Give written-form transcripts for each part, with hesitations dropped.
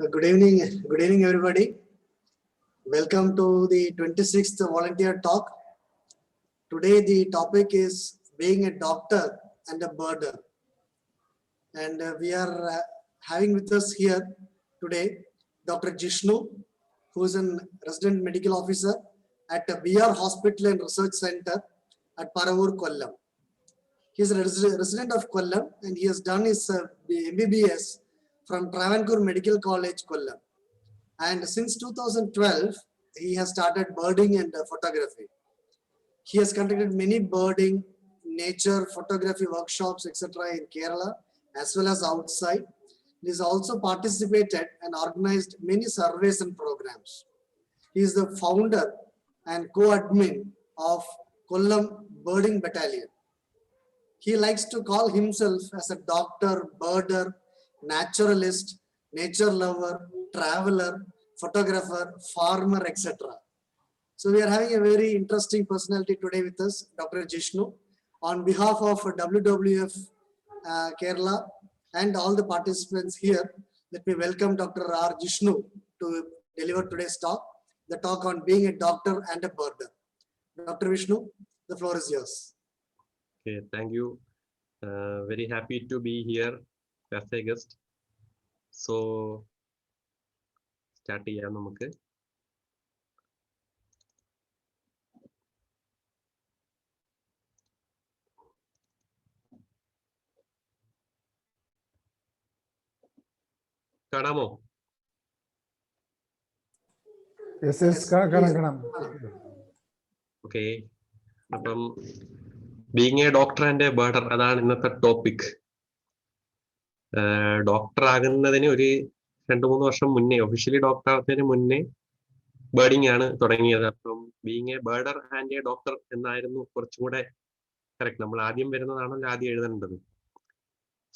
Good evening, everybody. Welcome to the 26th volunteer talk. Today, the topic is being a doctor and a birder. And we are having with us here today Dr. Jishnu, who is a resident medical officer at BR Hospital and Research Center at Paravur, Kollam. He is a resident of Kollam and he has done his MBBS from Travancore Medical College, Kollam. And since 2012, he has started birding and photography. He has conducted many birding, nature, photography workshops, etc. in Kerala as well as outside. He has also participated and organized many surveys and programs. He is the founder and co-admin of Kollam Birding Battalion. He likes to call himself as a doctor, birder, naturalist, nature lover, traveler, photographer, farmer, etc. So we are having a very interesting personality today with us, Dr. Jishnu. On behalf of WWF Kerala and all the participants here, let me welcome Dr. R. Jishnu to deliver today's talk, the talk on being a doctor and a birder. Dr. Vishnu, the floor is yours. Okay, thank you. Very happy to be here as a guest. So, start ചെയ്യാം നമുക്ക്. കാണാമോ? Okay, അപ്പം being a doctor and a birder, അതാണ് ഇന്നത്തെ topic. Doctor ആകുന്നതിന് ഒരു 2-3 വർഷം മുന്നേ, ഒഫീഷ്യലി ഡോക്ടർ ആകുന്നതിന് മുന്നേ ബേർഡിംഗ് ആണ് തുടങ്ങിയത്. അപ്പം being a birder and a doctor എന്നായിരുന്നു കുറച്ചും കൂടെ കറക്റ്റ്. നമ്മൾ ആദ്യം വരുന്നതാണല്ലോ ആദ്യം എഴുതേണ്ടത്.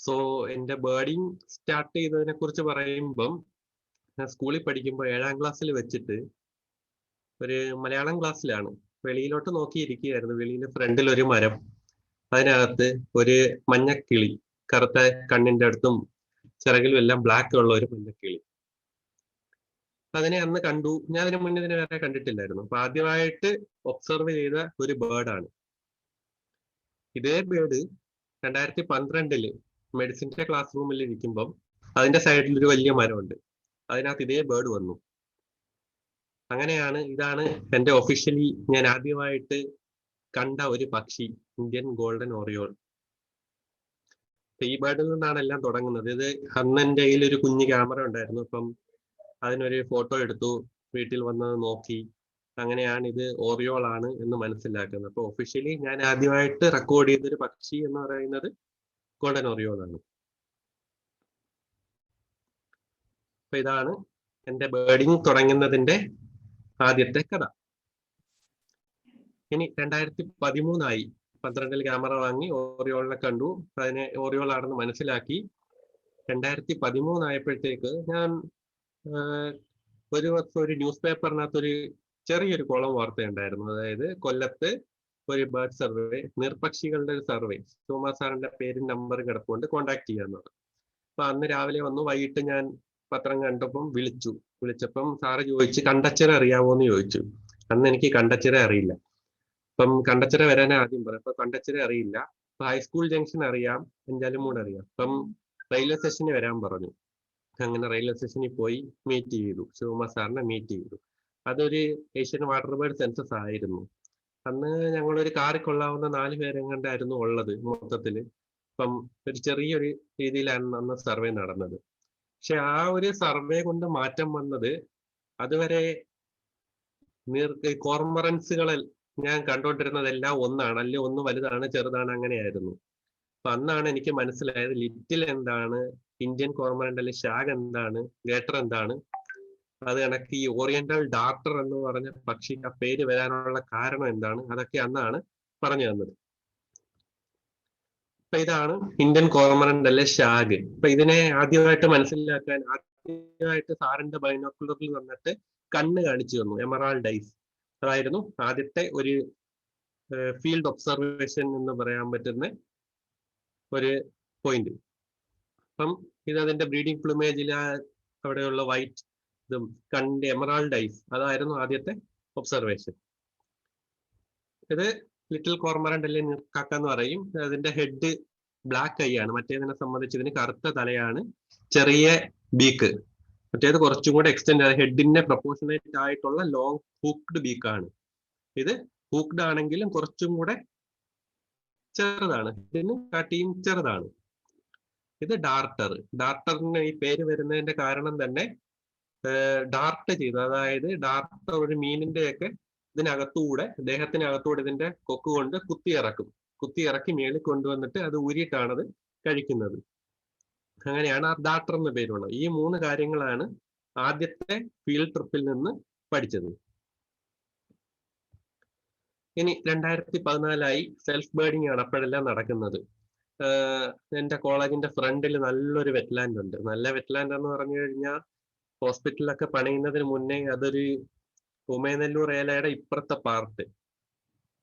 സോ എൻ്റെ ബേർഡിംഗ് സ്റ്റാർട്ട് ചെയ്തതിനെ കുറിച്ച് പറയുമ്പം, ഞാൻ സ്കൂളിൽ പഠിക്കുമ്പോൾ 7ാം ക്ലാസ്സിൽ വെച്ചിട്ട് ഒരു മലയാളം ക്ലാസ്സിലാണ്. വെളിയിലോട്ട് നോക്കിയിരിക്കുകയായിരുന്നു. വെളിയിൽ ഫ്രണ്ടിൽ ഒരു മരം, അതിനകത്ത് ഒരു മഞ്ഞക്കിളി, കറുത്ത കണ്ണിന്റെ അടുത്തും ചിറകിലും എല്ലാം ബ്ലാക്ക് ഉള്ള ഒരു മഞ്ഞക്കിളി. അതിനെ അന്ന് കണ്ടു. ഞാൻ അതിന് മുന്നേ ഇതിനെ വേറെ കണ്ടിട്ടില്ലായിരുന്നു. അപ്പൊ ആദ്യമായിട്ട് ഒബ്സർവ് ചെയ്ത ഒരു ബേർഡാണ്. ഇതേ ബേർഡ് 2012 മെഡിസിന്റെ ക്ലാസ് റൂമിൽ ഇരിക്കുമ്പം അതിന്റെ സൈഡിൽ ഒരു വലിയ മരമുണ്ട്. അതിനകത്ത് ഇതേ ബേർഡ് വന്നു. അങ്ങനെയാണ്, ഇതാണ് എൻ്റെ ഒഫീഷ്യലി ഞാൻ ആദ്യമായിട്ട് കണ്ട ഒരു പക്ഷി, ഇന്ത്യൻ ഗോൾഡൻ ഓറിയോൾ. ഈ ബേർഡിൽ നിന്നാണ് എല്ലാം തുടങ്ങുന്നത്. ഇത് അന്ന് എൻ്റെ കയ്യിൽ ഒരു കുഞ്ഞു ക്യാമറ ഉണ്ടായിരുന്നു. അപ്പം അതിനൊരു ഫോട്ടോ എടുത്തു, വീട്ടിൽ വന്ന് നോക്കി. അങ്ങനെയാണ് ഇത് ഓറിയോൾ ആണ് എന്ന് മനസ്സിലാക്കുന്നത്. അപ്പൊ ഒഫീഷ്യലി ഞാൻ ആദ്യമായിട്ട് റെക്കോർഡ് ചെയ്തൊരു പക്ഷി എന്ന് പറയുന്നത് ഗോൾഡൻ ഓറിയോൾ ആണ്. അപ്പൊ ഇതാണ് എൻ്റെ ബേർഡിങ് തുടങ്ങുന്നതിന്റെ ആദ്യത്തെ കഥ. ഇനി 2013 12 ക്യാമറ വാങ്ങി ഓറിയോളിനെ കണ്ടു. അതിനെ ഓറിയോൾ ആണെന്ന് മനസ്സിലാക്കി. 2013 ആയപ്പോഴത്തേക്ക് ഞാൻ ഒരു വർഷം ഒരു ന്യൂസ് പേപ്പറിനകത്ത് ഒരു ചെറിയൊരു കോളം വാർത്തയുണ്ടായിരുന്നു. അതായത് കൊല്ലത്ത് ഒരു ബേർഡ് സർവേ, നീർപക്ഷികളുടെ ഒരു സർവേ, സുകുമാർ സാറിന്റെ പേരും നമ്പറും കിടപ്പുണ്ട്, കോണ്ടാക്ട് ചെയ്യാന്നുള്ളത്. അപ്പൊ അന്ന് രാവിലെ വന്നു. വൈകിട്ട് ഞാൻ പത്രം കണ്ടപ്പം വിളിച്ചപ്പം സാറ് ചോദിച്ചു കണ്ടച്ചിറ അറിയാവോന്ന് ചോദിച്ചു. അന്ന് എനിക്ക് കണ്ടച്ചിറ അറിയില്ല. അപ്പം കണ്ടച്ചിറ വരാൻ ആദ്യം പറയും. അപ്പൊ കണ്ടച്ചിറ അറിയില്ല. അപ്പൊ ഹൈസ്കൂൾ ജംഗ്ഷൻ അറിയാം, അഞ്ചാലുമൂട് അറിയാം. അപ്പം റെയിൽവേ സ്റ്റേഷനിൽ വരാൻ പറഞ്ഞു. അങ്ങനെ റെയിൽവേ സ്റ്റേഷനിൽ പോയി മീറ്റ് ചെയ്തു, ശിവകുമാർ സാറിനെ മീറ്റ് ചെയ്തു. അതൊരു ഏഷ്യൻ വാട്ടർ ബേർഡ് സെൻസസ് ആയിരുന്നു. അന്ന് ഞങ്ങളൊരു കാറിൽ കൊള്ളാവുന്ന 4 പേരെങ്ങാണ്ടായിരുന്നു ഉള്ളത് മൊത്തത്തില്. അപ്പം ഒരു ചെറിയൊരു രീതിയിലാണ് അന്ന് സർവേ നടന്നത്. പക്ഷെ ആ ഒരു സർവേ കൊണ്ട് മാറ്റം വന്നത്, അതുവരെ കോർമറൻസുകളെ ഞാൻ കണ്ടോണ്ടിരുന്നതെല്ലാം ഒന്നാണ്, അല്ലെ ഒന്ന് വലുതാണ്, ചെറുതാണ്, അങ്ങനെയായിരുന്നു. അപ്പൊ അന്നാണ് എനിക്ക് മനസ്സിലായത് ലിറ്റിൽ എന്താണ്, ഇന്ത്യൻ കോർമറന്റ് അല്ലെ ഷാഗ് എന്താണ്, ഗേറ്റർ എന്താണ്. അത് കണക്ക് ഈ ഓറിയന്റൽ ഡാർട്ടർ എന്ന് പറഞ്ഞ പക്ഷി ആ പേര് വരാനുള്ള കാരണം എന്താണ്, അതൊക്കെ അന്നാണ് പറഞ്ഞു തന്നത്. അപ്പൊ ഇതാണ് ഇന്ത്യൻ കോർമറന്റ് അല്ലെ ഷാഗ്. അപ്പൊ ഇതിനെ ആദ്യമായിട്ട് മനസ്സിലാക്കാൻ ആദ്യമായിട്ട് സാറിന്റെ ബൈനോക്കുലറിൽ വന്നിട്ട് കണ്ണ് കാണിച്ചു തന്നു, എമറാൾഡ് ഐസ്. അതായിരുന്നു ആദ്യത്തെ ഒരു ഫീൽഡ് ഒബ്സർവേഷൻ എന്ന് പറയാൻ പറ്റുന്ന ഒരു പോയിന്റ്. അപ്പം ഇത് അതിന്റെ ബ്രീഡിംഗ് പ്ലുമേജിൽ അവിടെയുള്ള വൈറ്റ് ഇതും കണ്ണിന്റെ എമറാൾഡ് ഐസ്, അതായിരുന്നു ആദ്യത്തെ ഒബ്സർവേഷൻ. ഇത് ലിറ്റിൽ കോർമറന്റ് അല്ലെങ്കിൽ നീർക്കാക്ക എന്ന് പറയും. അതിന്റെ ഹെഡ് ബ്ലാക്ക് ഐ ആണ്, മറ്റേതിനെ സംബന്ധിച്ച് ഇതിന് കറുത്ത തലയാണ്, ചെറിയ ബീക്ക്. മറ്റേത് കുറച്ചും കൂടെ എക്സ്റ്റെൻഡ്, ഹെഡിന്റെ പ്രൊപ്പോർഷനേറ്റ് ആയിട്ടുള്ള ലോങ് ഹൂക്ക്ഡ് ബീക്കാണ്. ഇത് ഹൂക്ക്ഡ് ആണെങ്കിലും കുറച്ചും കൂടെ ചെറുതാണ്, ഇതിന് കാട്ടിയും ചെറുതാണ്. ഇത് ഡാർട്ടർ. ഡാർട്ടറിന് ഈ പേര് വരുന്നതിന്റെ കാരണം തന്നെ ഡാർട്ട് ചെയ്ത്, അതായത് ഡാർട്ടർ ഒരു മീനിന്റെയൊക്കെ ഇതിനകത്തൂടെ, ദേഹത്തിനകത്തൂടെ ഇതിന്റെ കൊക്ക് കൊണ്ട് കുത്തിയിറക്കി മേളിൽ കൊണ്ടുവന്നിട്ട് അത് ഊരിയിട്ടാണത് കഴിക്കുന്നത്. അങ്ങനെയാണ് ആ ഡാർട്ടർ എന്ന പേരുള്ളത്. ഈ 3 കാര്യങ്ങളാണ് ആദ്യത്തെ ഫീൽഡ് ട്രിപ്പിൽ നിന്ന് പഠിച്ചത്. ഇനി 2014 സെൽഫ് ബേർഡിംഗ് ആണ് അപ്പോഴെല്ലാം നടക്കുന്നത്. എന്റെ കോളേജിന്റെ ഫ്രണ്ടിൽ നല്ലൊരു വെറ്റ്ലാൻഡ് ഉണ്ട്. നല്ല വെറ്റ്ലാൻഡ് എന്ന് പറഞ്ഞു കഴിഞ്ഞാൽ ഹോസ്പിറ്റലൊക്കെ പണിയുന്നതിന് മുന്നേ അതൊരു ഉമയനെല്ലൂർ ഏലയുടെ ഇപ്പുറത്തെ പാർട്ട്.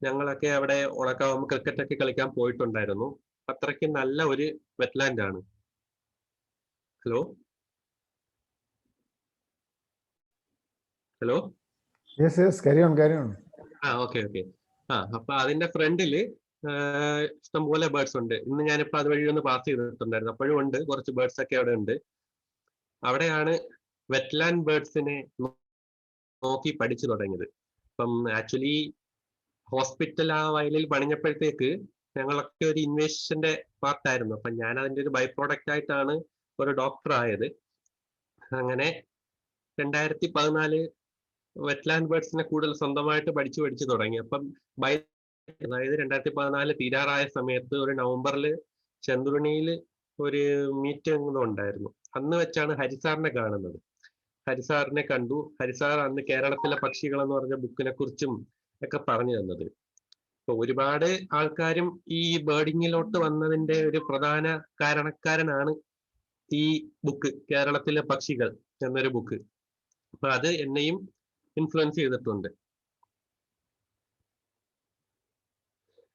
ഞങ്ങളൊക്കെ അവിടെ ഉണക്കാവുമ്പോൾ ക്രിക്കറ്റ് ഒക്കെ കളിക്കാൻ പോയിട്ടുണ്ടായിരുന്നു. അത്രയ്ക്ക് നല്ല ഒരു വെറ്റ്ലാൻഡ് ആണ്. Hello hello okay. അപ്പൊ അതിന്റെ ഫ്രണ്ടില് ഇഷ്ടംപോലെ ബേർഡ്സ് ഉണ്ട്. ഇന്ന് ഞാനിപ്പോ അതുവഴി ഒന്ന് പാസ് ചെയ്തിട്ടുണ്ടായിരുന്നു, അപ്പോഴും ഉണ്ട് കുറച്ച് ബേർഡ്സ് ഒക്കെ അവിടെ ഉണ്ട്. അവിടെയാണ് വെറ്റ്ലാൻഡ് ബേർഡ്സിനെ നോക്കി പഠിച്ചു തുടങ്ങിയത്. അപ്പം ആക്ച്വലി ഹോസ്പിറ്റൽ ആ വയലിൽ പണിഞ്ഞപ്പോഴത്തേക്ക് ഞങ്ങളൊക്കെ ഒരു ഇൻവെസ്റ്റിന്റെ പാർട്ടായിരുന്നു. അപ്പം ഞാൻ അതിന്റെ ഒരു ബൈ പ്രോഡക്റ്റ് ആയിട്ടാണ് ഒരു ഡോക്ടർ ആയത്. അങ്ങനെ 2014 വെറ്റ്ലാൻഡ് ബേർഡ്സിനെ കൂടുതൽ സ്വന്തമായിട്ട് പഠിച്ചു തുടങ്ങി. അപ്പം അതായത് 2014 തീരാറായ സമയത്ത് ഒരു നവംബറിൽ ചന്ദ്രുണിയിൽ ഒരു മീറ്റിംഗ് ഉണ്ടായിരുന്നു. അന്ന് വെച്ചാണ് ഹരിസാറിനെ കാണുന്നത്. ഹരിസാറിനെ കണ്ടു. ഹരിസാർ അന്ന് കേരളത്തിലെ പക്ഷികൾ എന്ന് പറഞ്ഞ ബുക്കിനെ കുറിച്ചും ഒക്കെ പറഞ്ഞു തന്നത്. അപ്പൊ ഒരുപാട് ആൾക്കാരും ഈ ബേർഡിങ്ങിലോട്ട് വന്നതിന്റെ ഒരു പ്രധാന കാരണക്കാരനാണ് ഈ ബുക്ക്, കേരളത്തിലെ പക്ഷികൾ എന്നൊരു ബുക്ക്. അപ്പൊ അത് എന്നെയും ഇൻഫ്ലുവൻസ് ചെയ്തിട്ടുണ്ട്.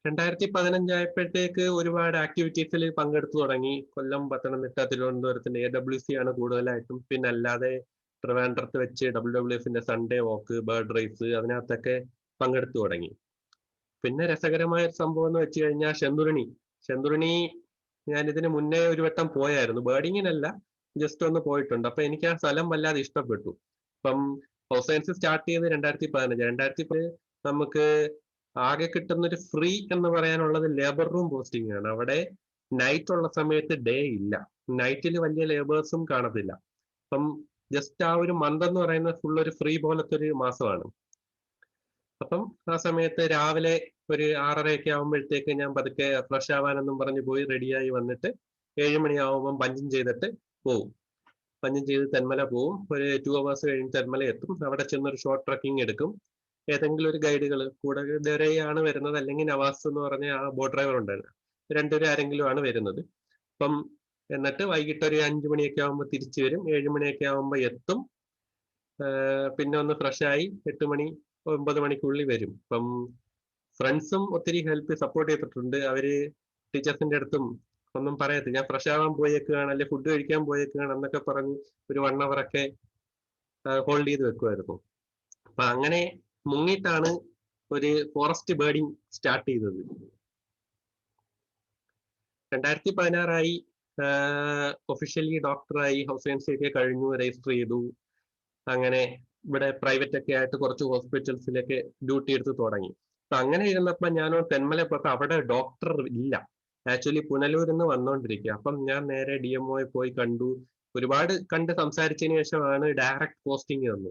2015 ആയപ്പോഴത്തേക്ക് ഒരുപാട് ആക്ടിവിറ്റീസിൽ പങ്കെടുത്തു തുടങ്ങി. കൊല്ലം, പത്തനംതിട്ട, തിരുവനന്തപുരത്തിന്റെ AWC ആണ് കൂടുതലായിട്ടും. പിന്നെ അല്ലാതെ ട്രിവാൻഡ്രത്ത് വെച്ച് WWFന്റെ സൺഡേ വാക്ക്, ബേർഡ് റേസ്, അതിനകത്തൊക്കെ പങ്കെടുത്തു തുടങ്ങി. പിന്നെ രസകരമായ ഒരു സംഭവം എന്ന് വെച്ച് കഴിഞ്ഞാൽ ശെന്തുരുണി ഞാൻ ഇതിന് മുന്നേ ഒരു വട്ടം പോയായിരുന്നു. ബേർഡിങ്ങിനല്ല, ജസ്റ്റ് ഒന്ന് പോയിട്ടുണ്ട്. അപ്പൊ എനിക്ക് ആ സ്ഥലം വല്ലാതെ ഇഷ്ടപ്പെട്ടു. അപ്പം ഹൗസ് സയൻസ് സ്റ്റാർട്ട് ചെയ്ത് 2015 നമുക്ക് ആകെ കിട്ടുന്ന ഒരു ഫ്രീ എന്ന് പറയാനുള്ളത് ലേബർ റൂം പോസ്റ്റിംഗ് ആണ്. അവിടെ നൈറ്റ് ഉള്ള സമയത്ത് ഡേ ഇല്ല, നൈറ്റിൽ വലിയ ലേബേഴ്സും കാണത്തില്ല. അപ്പം ജസ്റ്റ് ആ ഒരു മന്ത് എന്ന് പറയുന്നത് ഫുൾ ഒരു ഫ്രീ പോലത്തെ ഒരു മാസമാണ്. അപ്പം ആ സമയത്ത് രാവിലെ ഒരു 6:30 ആകുമ്പോഴത്തേക്ക് ഞാൻ പതുക്കെ ഫ്രഷ് ആവാനെന്നും പറഞ്ഞ് പോയി റെഡിയായി വന്നിട്ട് 7 മണിയാവുമ്പം പഞ്ചിങ് ചെയ്തിട്ട് പോവും. പഞ്ചിങ് ചെയ്ത് തെന്മല പോവും. ഒരു 2 hours കഴിഞ്ഞ് തെന്മല എത്തും. അവിടെ ചെന്നൊരു ഷോർട്ട് ട്രക്കിംഗ് എടുക്കും. ഏതെങ്കിലും ഒരു ഗൈഡുകൾ കൂടെ ദരയാണ് വരുന്നത്, അല്ലെങ്കിൽ നവാസ് എന്ന് പറഞ്ഞ ആ ബോട്ട് ഡ്രൈവർ ഉണ്ടായിരുന്നു, രണ്ടുപേരും ആരെങ്കിലും ആണ് വരുന്നത്. അപ്പം എന്നിട്ട് വൈകിട്ട് ഒരു 5 മണിയൊക്കെ ആകുമ്പോൾ തിരിച്ചു വരും. 7 മണിയൊക്കെ ആകുമ്പോൾ എത്തും. പിന്നെ ഒന്ന് ഫ്രഷായി 8 മണി 9 മണിക്കുള്ളിൽ വരും. അപ്പം ഫ്രണ്ട്സും ഒത്തിരി സപ്പോർട്ട് ചെയ്തിട്ടുണ്ട്. അവര് ടീച്ചേഴ്സിന്റെ അടുത്തും ഒന്നും പറയത്തില്ല, ഞാൻ ഫ്രഷ് ആവാൻ പോയേക്കുകയാണ്, അല്ലെ ഫുഡ് കഴിക്കാൻ പോയേക്കുകയാണ് എന്നൊക്കെ പറഞ്ഞ് ഒരു 1 hour ഒക്കെ ഹോൾഡ് ചെയ്ത് വെക്കുമായിരുന്നു. അപ്പൊ അങ്ങനെ മുങ്ങിയിട്ടാണ് ഒരു ഫോറസ്റ്റ് ബേർഡിങ് സ്റ്റാർട്ട് ചെയ്തത്. 2016 ഒഫീഷ്യലി ഡോക്ടറായി, ഹൗസ് സയൻസ് ഒക്കെ കഴിഞ്ഞു, രജിസ്റ്റർ ചെയ്തു. അങ്ങനെ ഇവിടെ പ്രൈവറ്റ് ഒക്കെ ആയിട്ട് കുറച്ച് ഹോസ്പിറ്റൽസിലൊക്കെ ഡ്യൂട്ടി എടുത്ത് തുടങ്ങി. അപ്പൊ അങ്ങനെ ഇരുന്നപ്പോ ഞാൻ തെന്മല പോയപ്പോ അവിടെ ഡോക്ടർ ഇല്ല. ആക്ച്വലി പുനലൂരിൽ നിന്ന് വന്നോണ്ടിരിക്കുക. അപ്പം ഞാൻ നേരെ DMO പോയി കണ്ടു. ഒരുപാട് കണ്ട് സംസാരിച്ചതിന് ശേഷമാണ് ഡയറക്റ്റ് പോസ്റ്റിംഗ് തന്നു.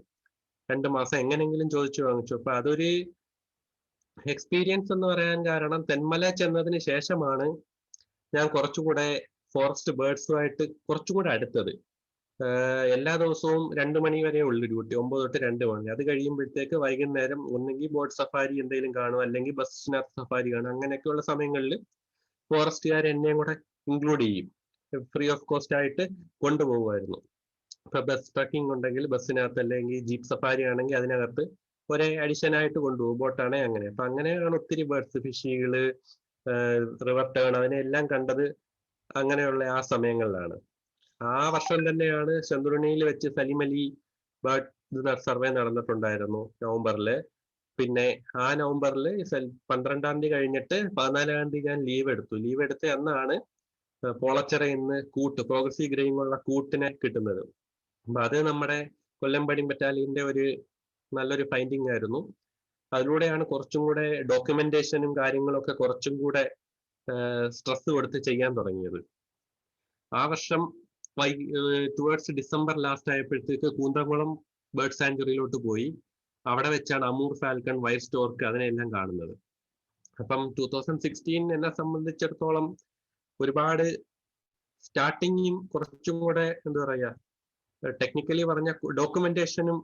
2 മാസം എങ്ങനെങ്കിലും ചോദിച്ചു വാങ്ങിച്ചു. അപ്പൊ അതൊരു എക്സ്പീരിയൻസ് എന്ന് പറയാൻ കാരണം, തെന്മല ചെന്നതിന് ശേഷമാണ് ഞാൻ കുറച്ചുകൂടെ ഫോറസ്റ്റ് ബേർഡ്സുമായിട്ട് കുറച്ചുകൂടെ അടുത്തത്. എല്ലാ ദിവസവും 2 മണി വരെ ഉള്ളു ഡ്യൂട്ടി, 9 തൊട്ട് 2 മണി. അത് കഴിയുമ്പോഴത്തേക്ക് വൈകുന്നേരം ഒന്നെങ്കിൽ ബോട്ട് സഫാരി എന്തെങ്കിലും കാണും, അല്ലെങ്കിൽ ബസ്സിനകത്ത് സഫാരി കാണും. അങ്ങനെയൊക്കെയുള്ള സമയങ്ങളിൽ ഫോറസ്റ്റുകാർ എന്നെയും കൂടെ ഇൻക്ലൂഡ് ചെയ്യും. ഫ്രീ ഓഫ് കോസ്റ്റ് ആയിട്ട് കൊണ്ടുപോകുമായിരുന്നു. ഇപ്പൊ ബസ് ട്രക്കിംഗ് ഉണ്ടെങ്കിൽ ബസ്സിനകത്ത്, അല്ലെങ്കിൽ ജീപ്പ് സഫാരി ആണെങ്കിൽ അതിനകത്ത് ഒരേ അഡീഷൻ ആയിട്ട് കൊണ്ടുപോകും. ബോട്ടാണെങ്കിൽ അങ്ങനെ. അപ്പൊ അങ്ങനെയാണ് ഒത്തിരി ബേർഡ്സ്, ഫിഷികള്, റിവർ ടേൺ, അതിനെല്ലാം കണ്ടത് അങ്ങനെയുള്ള ആ സമയങ്ങളിലാണ്. ആ വർഷം തന്നെയാണ് ചന്ദ്രനിൽ വെച്ച് സലിം അലി ബേർഡ് സർവേ നടന്നിട്ടുണ്ടായിരുന്നു നവംബറില്. പിന്നെ ആ നവംബറിൽ 12-ാം തീയതി കഴിഞ്ഞിട്ട് 14-ാം തീയതി ഞാൻ ലീവ് എടുത്ത് അന്നാണ് പോളച്ചിറയിന്ന് പ്രോഗ്രസീവ് ഗ്രേയിങ് ഉള്ള കൂട്ടിനെ കിട്ടുന്നത്. അപ്പൊ അത് നമ്മുടെ കൊല്ലം ബഡിംഗ് ബറ്റാലിയന്റെ ഒരു നല്ലൊരു ഫൈൻഡിങ് ആയിരുന്നു. അതിലൂടെയാണ് കുറച്ചും കൂടെ ഡോക്യുമെന്റേഷനും കാര്യങ്ങളൊക്കെ കുറച്ചും കൂടെ സ്ട്രെസ് കൊടുത്ത് ചെയ്യാൻ തുടങ്ങിയത്. ആ വർഷം ടുവേർഡ്സ് ഡിസംബർ ലാസ്റ്റ് ആയപ്പോഴത്തേക്ക് കൂന്തംകുളം ബേർഡ് സാഞ്ചുറിയിലോട്ട് പോയി. അവിടെ വെച്ചാണ് അമൂർ ഫാൽക്കൺ, വൈറ്റ് സ്റ്റോർക്ക് അതിനെല്ലാം കാണുന്നത്. അപ്പം 2016 എന്നെ സംബന്ധിച്ചിടത്തോളം ഒരുപാട് സ്റ്റാർട്ടിങ്ങും കുറച്ചും കൂടെ എന്താ പറയാ ടെക്നിക്കലി പറഞ്ഞ ഡോക്യുമെന്റേഷനും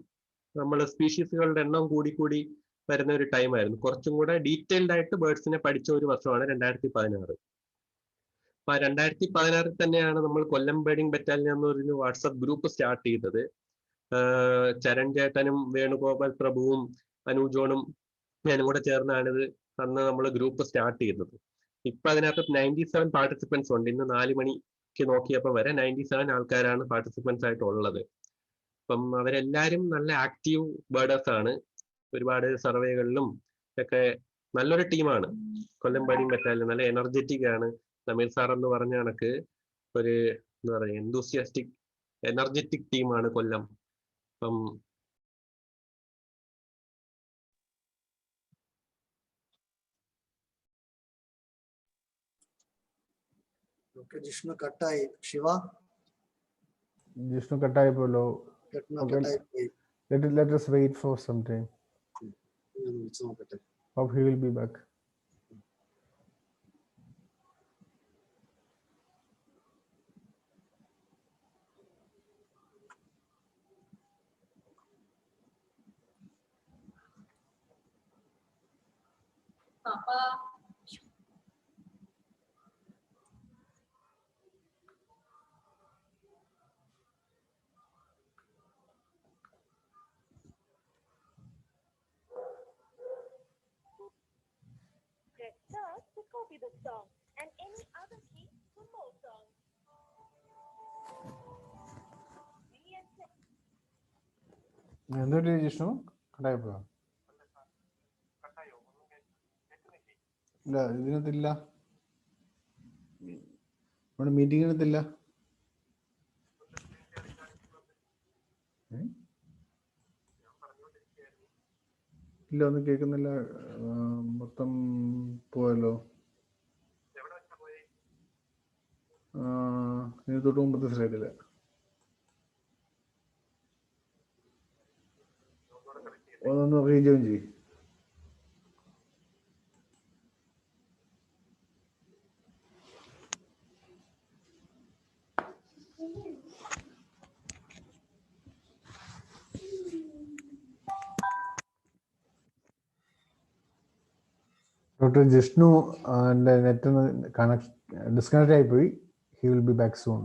നമ്മൾ സ്പീഷീസുകളുടെ എണ്ണം കൂടി വരുന്ന ഒരു ടൈം ആയിരുന്നു. കുറച്ചും കൂടെ ഡീറ്റെയിൽഡ് ആയിട്ട് ബേർഡ്സിനെ പഠിച്ച ഒരു വർഷമാണ് 2016. അപ്പൊ 2016 തന്നെയാണ് നമ്മൾ കൊല്ലം ബേർഡിംഗ് ബറ്റാലിയൻ എന്ന് പറഞ്ഞ വാട്സപ്പ് ഗ്രൂപ്പ് സ്റ്റാർട്ട് ചെയ്തത്. ചരൺ ചേട്ടനും വേണുഗോപാൽ പ്രഭുവും അനുജോണും ഞാനും കൂടെ ചേർന്നാണിത് അന്ന് നമ്മൾ ഗ്രൂപ്പ് സ്റ്റാർട്ട് ചെയ്തത്. ഇപ്പൊ അതിനകത്ത് 97 പാർട്ടിസിപ്പൻസ് ഉണ്ട്. ഇന്ന് 4 മണിക്ക് നോക്കിയപ്പോൾ വരെ 97 ആൾക്കാരാണ് പാർട്ടിസിപ്പൻസ് ആയിട്ട് ഉള്ളത്. അപ്പം അവരെല്ലാരും നല്ല ആക്റ്റീവ് ബേർഡേഴ്സ് ആണ്. ഒരുപാട് സർവേകളിലും ഒക്കെ നല്ലൊരു ടീമാണ് കൊല്ലം ബേർഡിംഗ് ബറ്റാലിയൻ. നല്ല എനർജറ്റിക് ആണ്. സമീർ സാർ എന്ന് പറഞ്ഞ കണക്ക് ഒരു എന്താ പറയുക എന്തൂസിയാസ്റ്റിക് എനർജറ്റിക് ടീമാണ് കൊല്ലം. അപ്പം Okay, Jishnu കട്ടായി. ശിവ ജിഷ്ണു കട്ടായി പോലോ. Let us wait for some time. Hope he will be back. Papa. Press star to copy the song and any other key for more songs. എന്തുപറ്റി ജിഷ്ണു? കട്ടായി പോയോ? ഇല്ല, ഇതിനകത്തില്ല. നമ്മുടെ മീറ്റിങ്ങിനകത്തില്ല. ഇല്ല, ഒന്നും കേൾക്കുന്നില്ല. മൊത്തം പോയല്ലോ. ഇതിന് തൊട്ട് മുമ്പത്തെ സ്ലൈഡില് ഒന്ന് റീജോയിൻ ചെയ്യും. ഡോക്ടർ ജിഷ്ണു നെറ്റ് ഡിസ്കണക്ട് ആയിപ്പോയി. He will be back soon.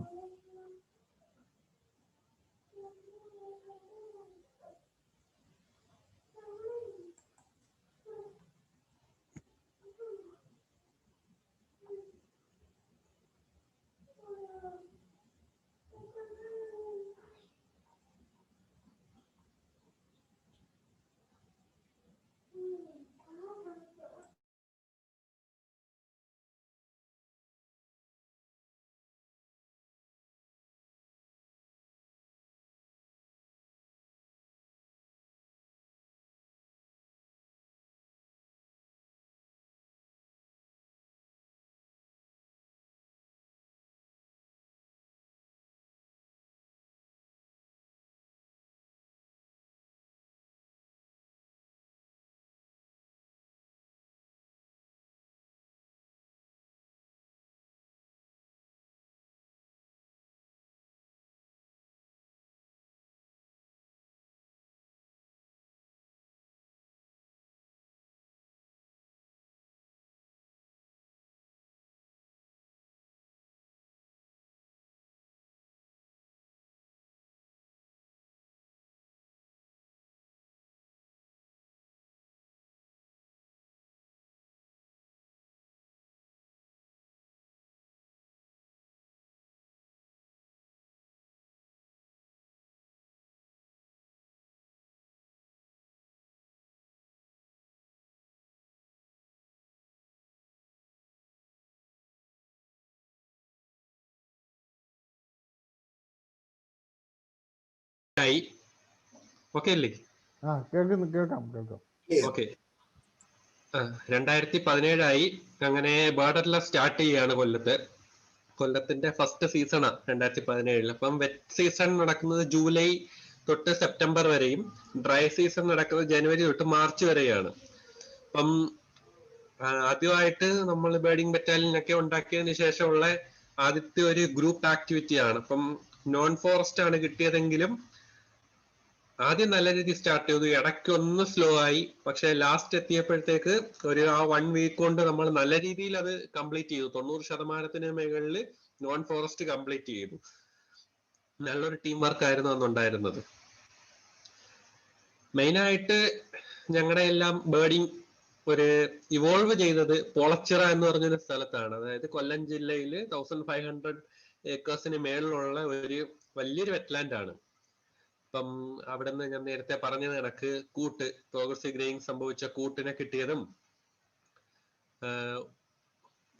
ആയി. ഓക്കെ അല്ലേ? കേൾക്കാം. Clear. ഓക്കെ. 2017 അങ്ങനെ ബേർഡ് അറ്റ്ലസ് സ്റ്റാർട്ട് ചെയ്യാണ് കൊല്ലത്തിന്റെ ഫസ്റ്റ് സീസണാണ് 2017. അപ്പം വെറ്റ് സീസൺ നടക്കുന്നത് ജൂലൈ തൊട്ട് സെപ്റ്റംബർ വരെയും ഡ്രൈ സീസൺ നടക്കുന്നത് ജനുവരി തൊട്ട് മാർച്ച് വരെയാണ്. അപ്പം ആദ്യമായിട്ട് നമ്മൾ ബേർഡിംഗ് ബറ്റാലിയനൊക്കെ ഉണ്ടാക്കിയതിന് ശേഷമുള്ള ആദ്യത്തെ ഒരു ഗ്രൂപ്പ് ആക്ടിവിറ്റി ആണ്. അപ്പം നോൺ ഫോറസ്റ്റ് ആണ് കിട്ടിയതെങ്കിലും ആദ്യം നല്ല രീതിയിൽ സ്റ്റാർട്ട് ചെയ്തു, ഇടയ്ക്ക് ഒന്ന് സ്ലോ ആയി. പക്ഷെ ലാസ്റ്റ് എത്തിയപ്പോഴത്തേക്ക് ഒരു 1 വീക്ക് കൊണ്ട് നമ്മൾ നല്ല രീതിയിൽ അത് കംപ്ലീറ്റ് ചെയ്തു. 90% മുകളിൽ നോൺ ഫോറസ്റ്റ് കംപ്ലീറ്റ് ചെയ്തു. നല്ലൊരു ടീം വർക്ക് ആയിരുന്നു അന്നുണ്ടായിരുന്നത്. മെയിനായിട്ട് ഞങ്ങളുടെ എല്ലാം ബേർഡിംഗ് ഒരു ഇവോൾവ് ചെയ്തത് പോളച്ചിറ എന്ന് പറഞ്ഞൊരു സ്ഥലത്താണ്. അതായത് കൊല്ലം ജില്ലയിൽ 1500 ഏക്കേഴ്സിന് മേളിലുള്ള ഒരു വലിയൊരു വെറ്റ്ലാൻഡ് ആണ്. അപ്പം അവിടെ നിന്ന് ഞാൻ നേരത്തെ പറഞ്ഞ കണക്ക് പ്രോഗ്രസീവ് ഗ്രേയിങ് സംഭവിച്ച കൂട്ടിനെ കിട്ടിയതും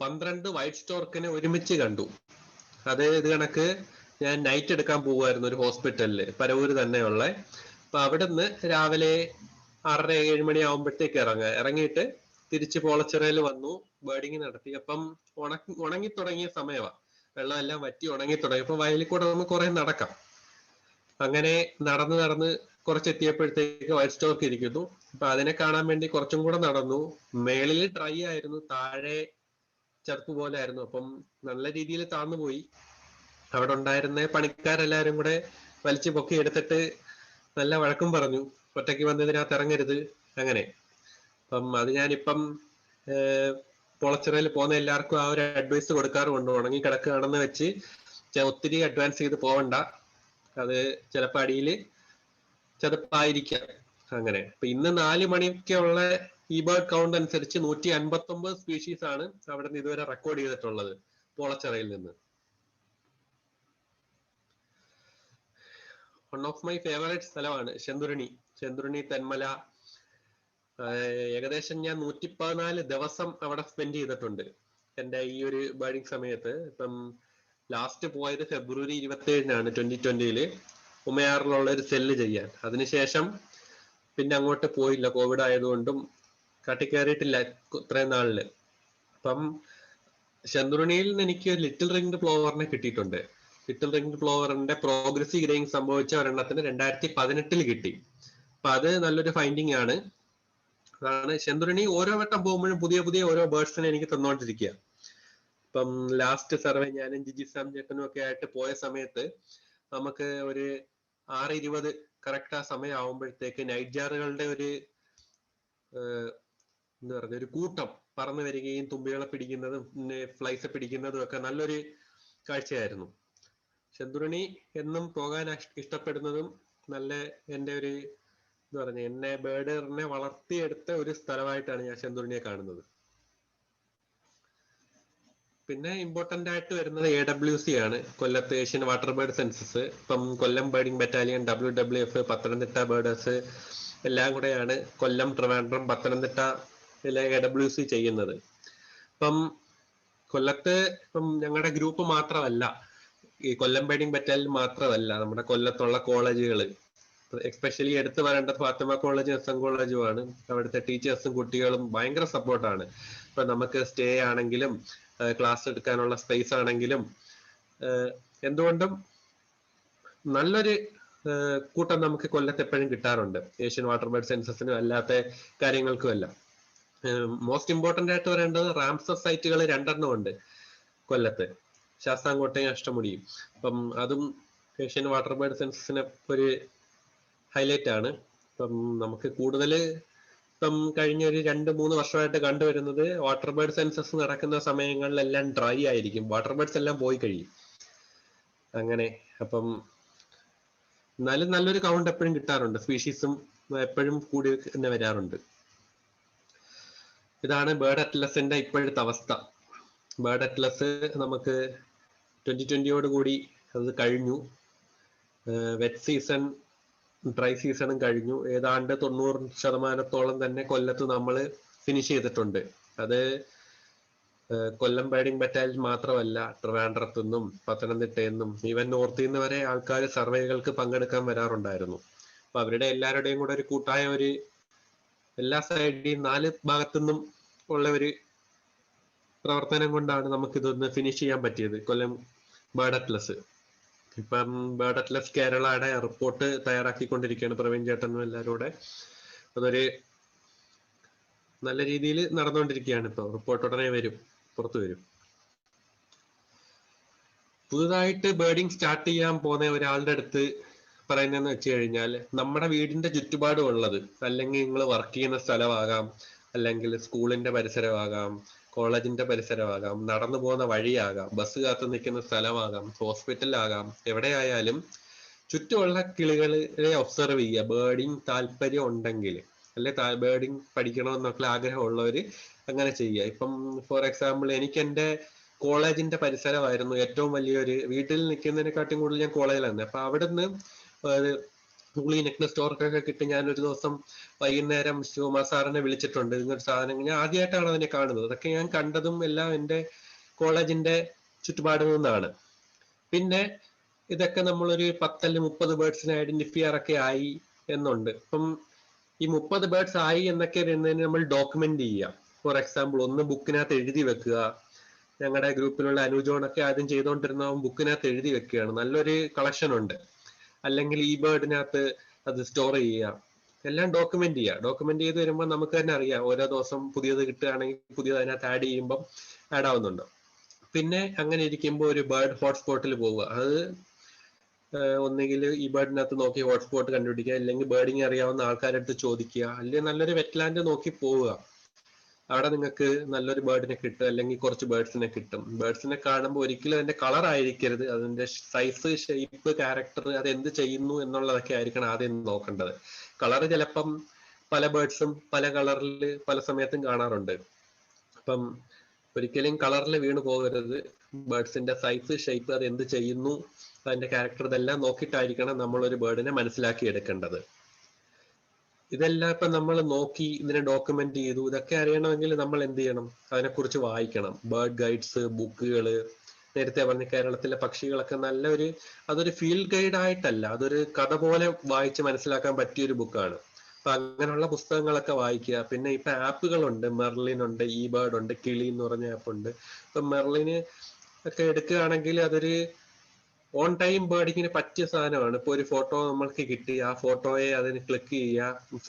12 വൈറ്റ് സ്റ്റോർക്കിനെ ഒരുമിച്ച് കണ്ടു. അത് ഇത് കണക്ക് ഞാൻ നൈറ്റ് എടുക്കാൻ പോകുമായിരുന്നു ഒരു ഹോസ്പിറ്റലിൽ, പരവൂര് തന്നെയുള്ള. അപ്പൊ അവിടെ നിന്ന് രാവിലെ 6:30-7 മണി ആകുമ്പോഴത്തേക്ക് ഇറങ്ങിയിട്ട് തിരിച്ച് പോളച്ചിറയിൽ വന്നു, ബേർഡിങ് നടത്തി. അപ്പം ഉണങ്ങി തുടങ്ങിയ സമയമാണ്, വെള്ളം എല്ലാം വറ്റി ഉണങ്ങി തുടങ്ങി. അപ്പൊ വയലിൽ കൂടെ നമുക്ക് കുറെ നടക്കാം. അങ്ങനെ നടന്ന് കുറച്ചെത്തിയപ്പോഴത്തേക്ക് വൈറ്റ് സ്റ്റോർക്ക് ഇരിക്കുന്നു. അപ്പൊ അതിനെ കാണാൻ വേണ്ടി കുറച്ചും കൂടെ നടന്നു. മേളിൽ ഡ്രൈ ആയിരുന്നു, താഴെ ചതുപ്പ് പോലെ ആയിരുന്നു. അപ്പം നല്ല രീതിയിൽ താന്നുപോയി. അവിടെ ഉണ്ടായിരുന്ന പണിക്കാരെല്ലാരും കൂടെ വലിച്ചു പൊക്കി എടുത്തിട്ട് നല്ല വഴക്കും പറഞ്ഞു, ഒറ്റയ്ക്ക് വന്നതിനകത്ത് ഇറങ്ങരുത് അങ്ങനെ. അപ്പം അത് ഞാനിപ്പം പൊളച്ചിറയിൽ പോകുന്ന എല്ലാവർക്കും ആ ഒരു അഡ്വൈസ് കൊടുക്കാറുണ്ട്. ഉണങ്ങി കിടക്കുകയാണെന്ന് വെച്ച് ഒത്തിരി അഡ്വാൻസ് ചെയ്ത് പോവണ്ട, അത് ചിലപ്പോൾ അടിയിൽ ചെറുപ്പായിരിക്കാം അങ്ങനെ. അപ്പൊ ഇന്ന് 4 മണിക്കുള്ള ഈ ബേർഡ് കൗണ്ട് അനുസരിച്ച് 159 സ്പീഷീസ് ആണ് അവിടെ നിന്ന് ഇതുവരെ റെക്കോർഡ് ചെയ്തിട്ടുള്ളത് പോളച്ചിറയിൽ നിന്ന്. വൺ ഓഫ് മൈ ഫേവറേറ്റ് സ്ഥലമാണ് ചെന്തുരുണി തെന്മല. ഏകദേശം ഞാൻ 114 ദിവസം അവിടെ സ്പെൻഡ് ചെയ്തിട്ടുണ്ട് എൻ്റെ ഈ ഒരു ബേർഡിംഗ് സമയത്ത്. ഇപ്പം ലാസ്റ്റ് പോയത് ഫെബ്രുവരി 27-നാണ് 2020 ഉമയാറിലുള്ള ഒരു സെല്ല് ചെയ്യാൻ. അതിനുശേഷം പിന്നെ അങ്ങോട്ട് പോയില്ല, കോവിഡ് ആയതുകൊണ്ടും കാട്ടിക്കയറിയിട്ടില്ല ഇത്രയും നാളില്. അപ്പം ചെന്തുരുണിയിൽ നിന്ന് എനിക്ക് ലിറ്റിൽ റിംഗ്ഡ് പ്ലോവറിനെ കിട്ടിയിട്ടുണ്ട്. ലിറ്റിൽ റിംഗ്ഡ് പ്ലോവറിന്റെ പ്രോഗ്രസീവ് ഗ്രേയിങ് സംഭവിച്ച ഒരെണ്ണത്തിന് 2018 കിട്ടി. അപ്പൊ അത് നല്ലൊരു ഫൈൻഡിങ് ആണ്. അതാണ് ചെന്തുരുണി ഓരോ വട്ടം പോകുമ്പോഴും പുതിയ ഓരോ ബേർഡ്സിനെ എനിക്ക് തന്നോണ്ടിരിക്കുക. ഇപ്പം ലാസ്റ്റ് സർവേ ഞാനും ജിജിസാം ചേട്ടനും ഒക്കെ ആയിട്ട് പോയ സമയത്ത് നമുക്ക് ഒരു 6:20 കറക്റ്റ് ആ സമയം ആവുമ്പോഴത്തേക്ക് നൈറ്റ്ജാറുകളുടെ ഒരു എന്താ പറയുക, ഒരു കൂട്ടം പറന്നു വരികയും തുമ്പികളെ പിടിക്കുന്നതും പിന്നെ ഫ്ലൈസ് പിടിക്കുന്നതും ഒക്കെ നല്ലൊരു കാഴ്ചയായിരുന്നു. ചെന്തുരുണി എന്നും പോകാൻ ഇഷ്ടപ്പെടുന്നതും നല്ല എൻ്റെ ഒരു എന്താ പറഞ്ഞ എന്നെ ബേർഡിനെ വളർത്തിയെടുത്ത ഒരു സ്ഥലമായിട്ടാണ് ഞാൻ ചെന്തുരുണിയെ കാണുന്നത്. പിന്നെ ഇമ്പോർട്ടന്റ് ആയിട്ട് വരുന്നത് AWC ആണ്, കൊല്ലത്ത് ഏഷ്യൻ വാട്ടർ ബേർഡ് സെൻസസ്. ഇപ്പം കൊല്ലം ബേർഡിംഗ് ബറ്റാലിയൻ, WWF, പത്തനംതിട്ട ബേർഡേഴ്സ് എല്ലാം കൂടെയാണ് കൊല്ലം, ട്രിവാൻഡ്രം, പത്തനംതിട്ടയിലെ AWC ചെയ്യുന്നത്. ഇപ്പം കൊല്ലത്ത് ഇപ്പം ഞങ്ങളുടെ ഗ്രൂപ്പ് മാത്രമല്ല, ഈ കൊല്ലം ബേർഡിംഗ് ബറ്റാലിയൻ മാത്രമല്ല, നമ്മുടെ കൊല്ലത്തുള്ള കോളേജുകൾ, എസ്പെഷ്യലി എടുത്തു പറയേണ്ടത് ഫാത്തിമ കോളേജും SM കോളേജുമാണ്. അവിടുത്തെ ടീച്ചേഴ്സും കുട്ടികളും ഭയങ്കര സപ്പോർട്ടാണ്. ഇപ്പൊ നമുക്ക് സ്റ്റേ ആണെങ്കിലും ക്ലാസ് എടുക്കാനുള്ള സ്പേസ് ആണെങ്കിലും എന്തുകൊണ്ടും നല്ലൊരു കൂട്ടം നമുക്ക് കൊല്ലത്ത് എപ്പോഴും കിട്ടാറുണ്ട്, ഏഷ്യൻ വാട്ടർ ബേർഡ് സെൻസസിനും അല്ലാത്ത കാര്യങ്ങൾക്കും എല്ലാം. മോസ്റ്റ് ഇമ്പോർട്ടന്റ് ആയിട്ട് പറയേണ്ടത് റാംസർ സൈറ്റുകൾ 2 ഉണ്ട് കൊല്ലത്ത്, ശാസ്താംകോട്ടയും അഷ്ടമുടിയും. അപ്പം അതും ഏഷ്യൻ വാട്ടർ ബേർഡ് സെൻസസിന് ഒരു ഹൈലൈറ്റ് ആണ്. ഇപ്പം നമുക്ക് കൂടുതൽ ഇപ്പം കഴിഞ്ഞ ഒരു 2-3 വർഷമായിട്ട് കണ്ടുവരുന്നത് വാട്ടർ ബേർഡ് സെൻസസ് നടക്കുന്ന സമയങ്ങളിലെല്ലാം ഡ്രൈ ആയിരിക്കും, വാട്ടർ ബേർഡ്സ് എല്ലാം പോയി കഴിയും അങ്ങനെ. അപ്പം എന്നാലും നല്ലൊരു കൗണ്ട് എപ്പോഴും കിട്ടാറുണ്ട്, സ്പീഷീസും എപ്പോഴും കൂടി തന്നെ വരാറുണ്ട്. ഇതാണ് ബേർഡ് അറ്റ്ലസിന്റെ ഇപ്പോഴത്തെ അവസ്ഥ. ബേർഡ് അറ്റ്ലസ് നമുക്ക് 2020 കൂടി അത് കഴിഞ്ഞു. വെറ്റ് സീസൺ, ഡ്രൈ സീസണും കഴിഞ്ഞു. ഏതാണ്ട് 90% തന്നെ കൊല്ലത്ത് നമ്മൾ ഫിനിഷ് ചെയ്തിട്ടുണ്ട്. അത് കൊല്ലം ബേർഡിംഗ് ബറ്റാലിയൻ മാത്രമല്ല, ട്രിവാൻഡ്രത്തു നിന്നും പത്തനംതിട്ടയിൽ നിന്നും ഈവൻ നോർത്തിൽ നിന്ന് വരെ ആൾക്കാർ സർവേകൾക്ക് പങ്കെടുക്കാൻ വരാറുണ്ടായിരുന്നു. അപ്പൊ അവരുടെ എല്ലാവരുടെയും കൂടെ ഒരു കൂട്ടായ ഒരു എല്ലാ സൈഡിലും 4 ഭാഗത്തുനിന്നും ഉള്ള ഒരു പ്രവർത്തനം കൊണ്ടാണ് നമുക്കിതൊന്ന് ഫിനിഷ് ചെയ്യാൻ പറ്റിയത്. കൊല്ലം ബേർഡ് അറ്റ്ലസ്. ഇപ്പം ബേർഡ് അറ്റ്ലസ് കേരളയുടെ റിപ്പോർട്ട് തയ്യാറാക്കിക്കൊണ്ടിരിക്കുകയാണ് പ്രവീൺ ചേട്ടനും എല്ലാവരും കൂടെ. അതൊരു നല്ല രീതിയിൽ നടന്നുകൊണ്ടിരിക്കുകയാണ്. ഇപ്പോൾ റിപ്പോർട്ട് ഉടനെ വരും, പുറത്തു വരും. പുതുതായിട്ട് ബേർഡിങ് സ്റ്റാർട്ട് ചെയ്യാൻ പോകുന്ന ഒരാളുടെ അടുത്ത് പറയുന്നതെന്ന് വെച്ച് കഴിഞ്ഞാൽ, നമ്മുടെ വീടിന്റെ ചുറ്റുപാടും ഉള്ളത്, അല്ലെങ്കിൽ നിങ്ങൾ വർക്ക് ചെയ്യുന്ന സ്ഥലമാകാം, അല്ലെങ്കിൽ സ്കൂളിന്റെ പരിസരമാകാം, കോളേജിന്റെ പരിസരമാകാം, നടന്നു പോകുന്ന വഴിയാകാം, ബസ് കാത്തു നിൽക്കുന്ന സ്ഥലമാകാം, ഹോസ്പിറ്റലാകാം, എവിടെയായാലും ചുറ്റുമുള്ള കിളികളെ ഒബ്സർവ് ചെയ്യുക. ബേർഡിങ് താല്പര്യം ഉണ്ടെങ്കിൽ, അല്ലെ ബേർഡിങ് പഠിക്കണമെന്നൊക്കെ ആഗ്രഹമുള്ളവർ അങ്ങനെ ചെയ്യുക. ഇപ്പം ഫോർ എക്സാമ്പിൾ, എനിക്ക് എൻ്റെ കോളേജിന്റെ പരിസരമായിരുന്നു ഏറ്റവും വലിയൊരു, വീട്ടിൽ നിൽക്കുന്നതിനെക്കാട്ടും കൂടുതൽ ഞാൻ കോളേജിലാണ്. അപ്പൊ അവിടുന്ന് ഗൂഗിളി നെക്ലസ് സ്റ്റോർക്കൊക്കെ കിട്ടി. ഞാനൊരു ദിവസം വൈകുന്നേരം ശിവകുമാർ സാറിനെ വിളിച്ചിട്ടുണ്ട്. ഇങ്ങനൊരു സാധനം ഞാൻ ആദ്യമായിട്ടാണ് അതിനെ കാണുന്നത്. അതൊക്കെ ഞാൻ കണ്ടതും എല്ലാം എൻ്റെ കോളേജിന്റെ ചുറ്റുപാടിൽ നിന്നാണ്. പിന്നെ ഇതൊക്കെ നമ്മളൊരു 10 അല്ലെങ്കിൽ 30 ബേർഡ്സിനെ ഐഡന്റിഫൈ ആയി എന്നുണ്ട്. ഇപ്പം ഈ 30 ബേർഡ്സ് ആയി എന്നൊക്കെ വരുന്നതിന് നമ്മൾ ഡോക്യുമെന്റ് ചെയ്യുക. ഫോർ എക്സാമ്പിൾ, ഒന്ന് ബുക്കിനകത്ത് എഴുതി വെക്കുക. ഞങ്ങളുടെ ഗ്രൂപ്പിലുള്ള അനുജോണൊക്കെ ആദ്യം ചെയ്തുകൊണ്ടിരുന്ന ബുക്കിനകത്ത് എഴുതി വെക്കുകയാണ്. നല്ലൊരു കളക്ഷൻ ഉണ്ട്. അല്ലെങ്കിൽ ഈ ബേർഡിനകത്ത് അത് സ്റ്റോർ ചെയ്യുക. എല്ലാം ഡോക്യുമെന്റ് ചെയ്യുക. ഡോക്യുമെന്റ് ചെയ്ത് വരുമ്പോൾ നമുക്ക് തന്നെ അറിയാം, ഓരോ ദിവസം പുതിയത് കിട്ടുകയാണെങ്കിൽ പുതിയത് അതിനകത്ത് ആഡ് ചെയ്യുമ്പം ആഡ് ആവുന്നുണ്ട്. പിന്നെ അങ്ങനെ ഇരിക്കുമ്പോൾ ഒരു ബേർഡ് ഹോട്ട്സ്പോട്ടിൽ പോവുക. അത് ഒന്നുകിൽ ഈ ബേർഡിനകത്ത് നോക്കി ഹോട്ട്സ്പോട്ട് കണ്ടുപിടിക്കുക, അല്ലെങ്കിൽ ബേർഡിങ് അറിയാവുന്ന ആൾക്കാരുടെ അടുത്ത് ചോദിക്കുക, അല്ലെങ്കിൽ നല്ലൊരു വെറ്റ്ലാൻഡ് നോക്കി പോവുക. അവിടെ നിങ്ങൾക്ക് നല്ലൊരു ബേർഡിനെ കിട്ടും, അല്ലെങ്കിൽ കുറച്ച് ബേർഡ്സിനെ കിട്ടും. ബേർഡ്സിനെ കാണുമ്പോൾ ഒരിക്കലും അതിന്റെ കളർ ആയിരിക്കരുത്, അതിന്റെ സൈസ്, ഷേപ്പ്, ക്യാരക്ടർ, അത് എന്ത് ചെയ്യുന്നു എന്നുള്ളതൊക്കെ ആയിരിക്കണം ആദ്യം നോക്കേണ്ടത്. കളർ ചിലപ്പം പല ബേർഡ്സും പല കളറിൽ പല സമയത്തും കാണാറുണ്ട്. അപ്പം ഒരിക്കലും കളറിൽ വീണ് പോകരുത്. ബേർഡ്സിന്റെ സൈസ്, ഷേപ്പ്, അത് എന്ത് ചെയ്യുന്നു, അതിന്റെ ക്യാരക്ടർ, ഇതെല്ലാം നോക്കിയിട്ടായിരിക്കണം നമ്മളൊരു ബേർഡിനെ മനസ്സിലാക്കി എടുക്കേണ്ടത്. ഇതെല്ലാം ഇപ്പൊ നമ്മൾ നോക്കി ഇതിനെ ഡോക്യുമെന്റ് ചെയ്തു. ഇതൊക്കെ അറിയണമെങ്കിൽ നമ്മൾ എന്ത് ചെയ്യണം? അതിനെക്കുറിച്ച് വായിക്കണം. ബേർഡ് ഗൈഡ്സ്, ബുക്കുകൾ, നേരത്തെ പറഞ്ഞ കേരളത്തിലെ പക്ഷികളൊക്കെ നല്ലൊരു, അതൊരു ഫീൽഡ് ഗൈഡ് ആയിട്ടല്ല, അതൊരു കഥ പോലെ വായിച്ച് മനസ്സിലാക്കാൻ പറ്റിയൊരു ബുക്കാണ്. അപ്പൊ അങ്ങനെയുള്ള പുസ്തകങ്ങളൊക്കെ വായിക്കുക. പിന്നെ ഇപ്പൊ ആപ്പുകളുണ്ട്, മെർലിൻ ഉണ്ട്, ഈ ബേർഡ് ഉണ്ട്, കിളി എന്ന് പറഞ്ഞ ആപ്പ് ഉണ്ട്. ഇപ്പൊ മെർലിന് ഒക്കെ എടുക്കുകയാണെങ്കിൽ അതൊരു ഓൺ ടൈം ബേർഡിങ്ങിന് പറ്റിയ സാധനമാണ്. ഇപ്പൊ ഒരു ഫോട്ടോ നമ്മൾക്ക് കിട്ടി, ആ ഫോട്ടോയെ അതിന് ക്ലിക്ക് ചെയ്യുക,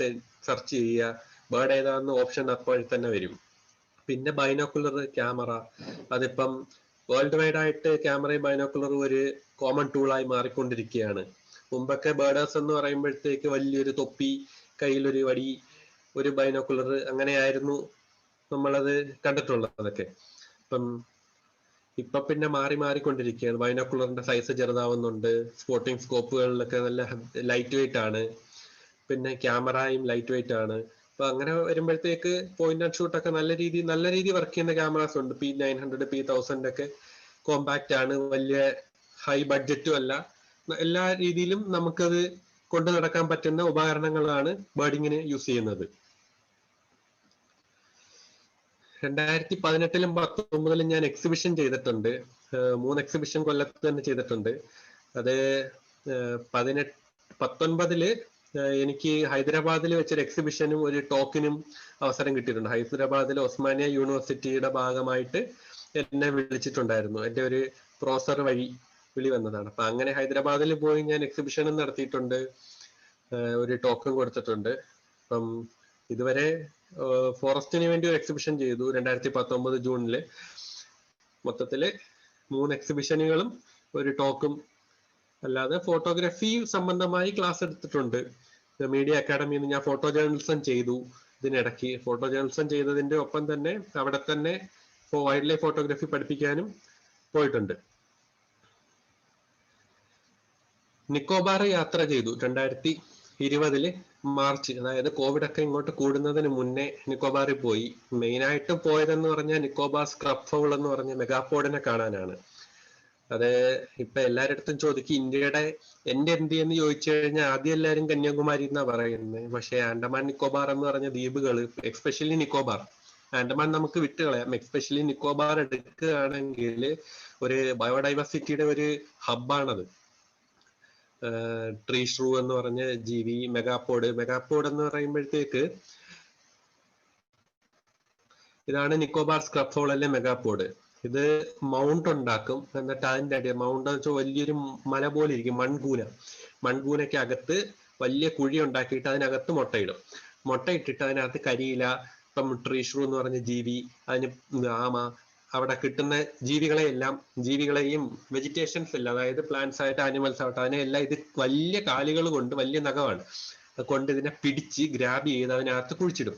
സെർച്ച് ചെയ്യുക, ബേർഡ് ഏതാണെന്ന് ഓപ്ഷൻ അപ്പോൾ തന്നെ വരും. പിന്നെ ബൈനോക്കുലർ ക്യാമറ, അതിപ്പം വേൾഡ് വൈഡ് ആയിട്ട് ക്യാമറയും ബൈനോക്കുലറും ഒരു കോമൺ ടൂളായി മാറിക്കൊണ്ടിരിക്കുകയാണ്. മുമ്പൊക്കെ ബേർഡേഴ്സ് എന്ന് പറയുമ്പോഴത്തേക്ക് വലിയൊരു തൊപ്പി, കയ്യിലൊരു വടി, ഒരു ബൈനോക്കുലർ, അങ്ങനെയായിരുന്നു നമ്മളത് കണ്ടിട്ടുള്ളതൊക്കെ. ഇപ്പൊ പിന്നെ മാറിക്കൊണ്ടിരിക്കുകയാണ്. ബൈനോക്കുലറിന്റെ സൈസ് ചെറുതാവുന്നുണ്ട്. സ്പോട്ടിംഗ് സ്കോപ്പുകളിലൊക്കെ നല്ല ലൈറ്റ് വെയിറ്റ് ആണ്. പിന്നെ ക്യാമറയും ലൈറ്റ് വെയിറ്റ് ആണ്. അപ്പൊ അങ്ങനെ വരുമ്പോഴത്തേക്ക് പോയിന്റ് ആൻഡ് ഷൂട്ട് ഒക്കെ നല്ല രീതി വർക്ക് ചെയ്യുന്ന ക്യാമറാസ് ഉണ്ട്. P900, P1000 ഒക്കെ കോമ്പാക്റ്റ് ആണ്, വലിയ ഹൈ ബഡ്ജറ്റും അല്ല. എല്ലാ രീതിയിലും നമുക്കത് കൊണ്ടു നടക്കാൻ പറ്റുന്ന ഉപകരണങ്ങളാണ് ബേർഡിങ്ങിന് യൂസ് ചെയ്യുന്നത്. 2018-ലും 2019-ലും ഞാൻ എക്സിബിഷൻ ചെയ്തിട്ടുണ്ട്. 3 എക്സിബിഷൻ കൊല്ലത്ത് തന്നെ ചെയ്തിട്ടുണ്ട്. അത് 19-ല് എനിക്ക് ഹൈദരാബാദിൽ വെച്ചൊരു എക്സിബിഷനും ഒരു ടോക്കിനും അവസരം കിട്ടിയിട്ടുണ്ട്. ഹൈദരാബാദിലെ ഒസ്മാനിയ യൂണിവേഴ്സിറ്റിയുടെ ഭാഗമായിട്ട് എന്നെ വിളിച്ചിട്ടുണ്ടായിരുന്നു. എൻ്റെ ഒരു പ്രൊഫസർ വഴി വിളി വന്നതാണ്. അപ്പൊ അങ്ങനെ ഹൈദരാബാദിൽ പോയി ഞാൻ എക്സിബിഷനും നടത്തിയിട്ടുണ്ട്, ഒരു ടോക്കും കൊടുത്തിട്ടുണ്ട്. അപ്പം ഇതുവരെ ഫോറസ്റ്റിന് വേണ്ടി ഒരു എക്സിബിഷൻ ചെയ്തു 2019 ജൂണില്. മൊത്തത്തില് 3 എക്സിബിഷനുകളും ഒരു ടോക്കും, അല്ലാതെ ഫോട്ടോഗ്രാഫി സംബന്ധമായി ക്ലാസ് എടുത്തിട്ടുണ്ട്. മീഡിയ അക്കാഡമിയിൽ നിന്ന് ഞാൻ ഫോട്ടോ ജേർണലിസം ചെയ്തു. ഇതിനിടയ്ക്ക് ഫോട്ടോ ജേർണലിസം ചെയ്തതിന്റെ ഒപ്പം തന്നെ അവിടെ തന്നെ വൈൽഡ് ലൈഫ് ഫോട്ടോഗ്രാഫി പഠിപ്പിക്കാനും പോയിട്ടുണ്ട്. നിക്കോബാർ യാത്ര ചെയ്തു 2020 മാർച്ച്, അതായത് കോവിഡ് ഒക്കെ ഇങ്ങോട്ട് കൂടുന്നതിന് മുന്നേ നിക്കോബാറിൽ പോയി. മെയിനായിട്ട് പോയതെന്ന് പറഞ്ഞാൽ നിക്കോബാർ സ്ക്രബ് ഫൗൾ എന്ന് പറഞ്ഞ മെഗാപോഡിനെ കാണാനാണ്. അത് ഇപ്പൊ എല്ലാരടുത്തും ചോദിക്കും ഇന്ത്യയുടെ എന്റെ ഇന്ത്യ എന്ന് ചോദിച്ചു കഴിഞ്ഞാൽ ആദ്യം എല്ലാവരും കന്യാകുമാരി എന്നാ പറയുന്നത്. പക്ഷെ ആൻഡമാൻ നിക്കോബാർ എന്ന് പറഞ്ഞ ദ്വീപുകൾ, എക്സ്പെഷ്യലി നിക്കോബാർ, ആൻഡമാൻ നമുക്ക് വിട്ടുകളയാം. എക്സ്പെഷ്യലി നിക്കോബാർ എടുക്കുകയാണെങ്കിൽ ഒരു ബയോഡൈവേഴ്സിറ്റിയുടെ ഒരു ഹബ്ബാണത്. ട്രീ ഷ്രൂ എന്ന് പറഞ്ഞ ജീവി, മെഗാപോഡ് എന്ന് പറയുമ്പോഴത്തേക്ക് ഇതാണ് നിക്കോബാർ സ്ക്രബ്സോൾ അല്ലെ മെഗാപോഡ്. ഇത് മൗണ്ട് ഉണ്ടാക്കും. എന്നിട്ട് അതിന്റെ അടി മൗണ്ട് വെച്ചാൽ വലിയൊരു മല പോലെ ഇരിക്കും, മൺകൂനയ്ക്ക് അകത്ത് വലിയ കുഴി ഉണ്ടാക്കിയിട്ട് അതിനകത്ത് മുട്ടയിടും. മുട്ടയിട്ടിട്ട് അതിനകത്ത് കരിയില, ഇപ്പം ട്രീ ഷ്രൂ എന്ന് പറഞ്ഞ ജീവി, അതിന് ആമ, അവിടെ കിട്ടുന്ന ജീവികളെയും വെജിറ്റേഷൻസ് ഇല്ല, അതായത് പ്ലാന്റ്സ് ആയിട്ട് ആനിമൽസ് ആവട്ടെ, അതിനെല്ലാം ഇത് വലിയ കാലുകൾ കൊണ്ട്, വലിയ നഖമാണ് കൊണ്ട് ഇതിനെ പിടിച്ച് ഗ്രാബ് ചെയ്ത് അതിനകത്ത് കുഴിച്ചിടും.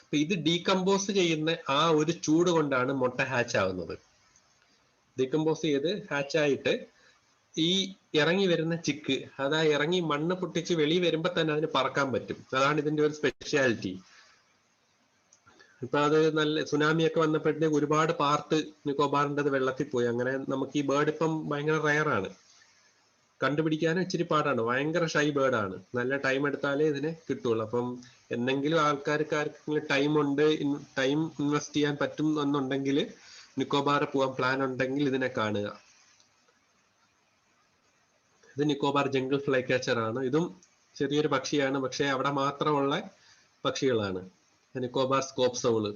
അപ്പൊ ഇത് ഡീകമ്പോസ് ചെയ്യുന്ന ആ ഒരു ചൂട് കൊണ്ടാണ് മുട്ട ഹാച്ച് ആവുന്നത്. ഡീകമ്പോസ് ചെയ്ത് ഹാച്ച് ആയിട്ട് ഈ ഇറങ്ങി വരുന്ന ചിക്ക്, അതാ ഇറങ്ങി മണ്ണ് പൊട്ടിച്ച് വെളി വരുമ്പോ തന്നെ അതിന് പറക്കാൻ പറ്റും. അതാണ് ഇതിന്റെ ഒരു സ്പെഷ്യാലിറ്റി. ഇപ്പൊ അത് നല്ല സുനാമിയൊക്കെ വന്നപ്പോഴത്തേക്ക് ഒരുപാട് പാർട്ട് നിക്കോബാറിൻ്റെത് വെള്ളത്തിൽ പോയി. അങ്ങനെ നമുക്ക് ഈ ബേർഡ് ഇപ്പം ഭയങ്കര റയറാണ്, കണ്ടുപിടിക്കാനും ഇച്ചിരി പാടാണ്. ഭയങ്കര ഷൈ ബേർഡാണ്. നല്ല ടൈം എടുത്താലേ ഇതിനെ കിട്ടുള്ളൂ. അപ്പം എന്തെങ്കിലും ആൾക്കാർക്ക് ടൈം ഇൻവെസ്റ്റ് ചെയ്യാൻ പറ്റും എന്നുണ്ടെങ്കിൽ, നിക്കോബാർ പോകാൻ പ്ലാൻ ഉണ്ടെങ്കിൽ ഇതിനെ കാണുക. ഇത് നിക്കോബാർ ജംഗിൾ ഫ്ലൈ കാച്ചർ ആണ്. ഇതും ചെറിയൊരു പക്ഷിയാണ്, പക്ഷെ അവിടെ മാത്രമുള്ള പക്ഷികളാണ്. Nicobar scope Saul.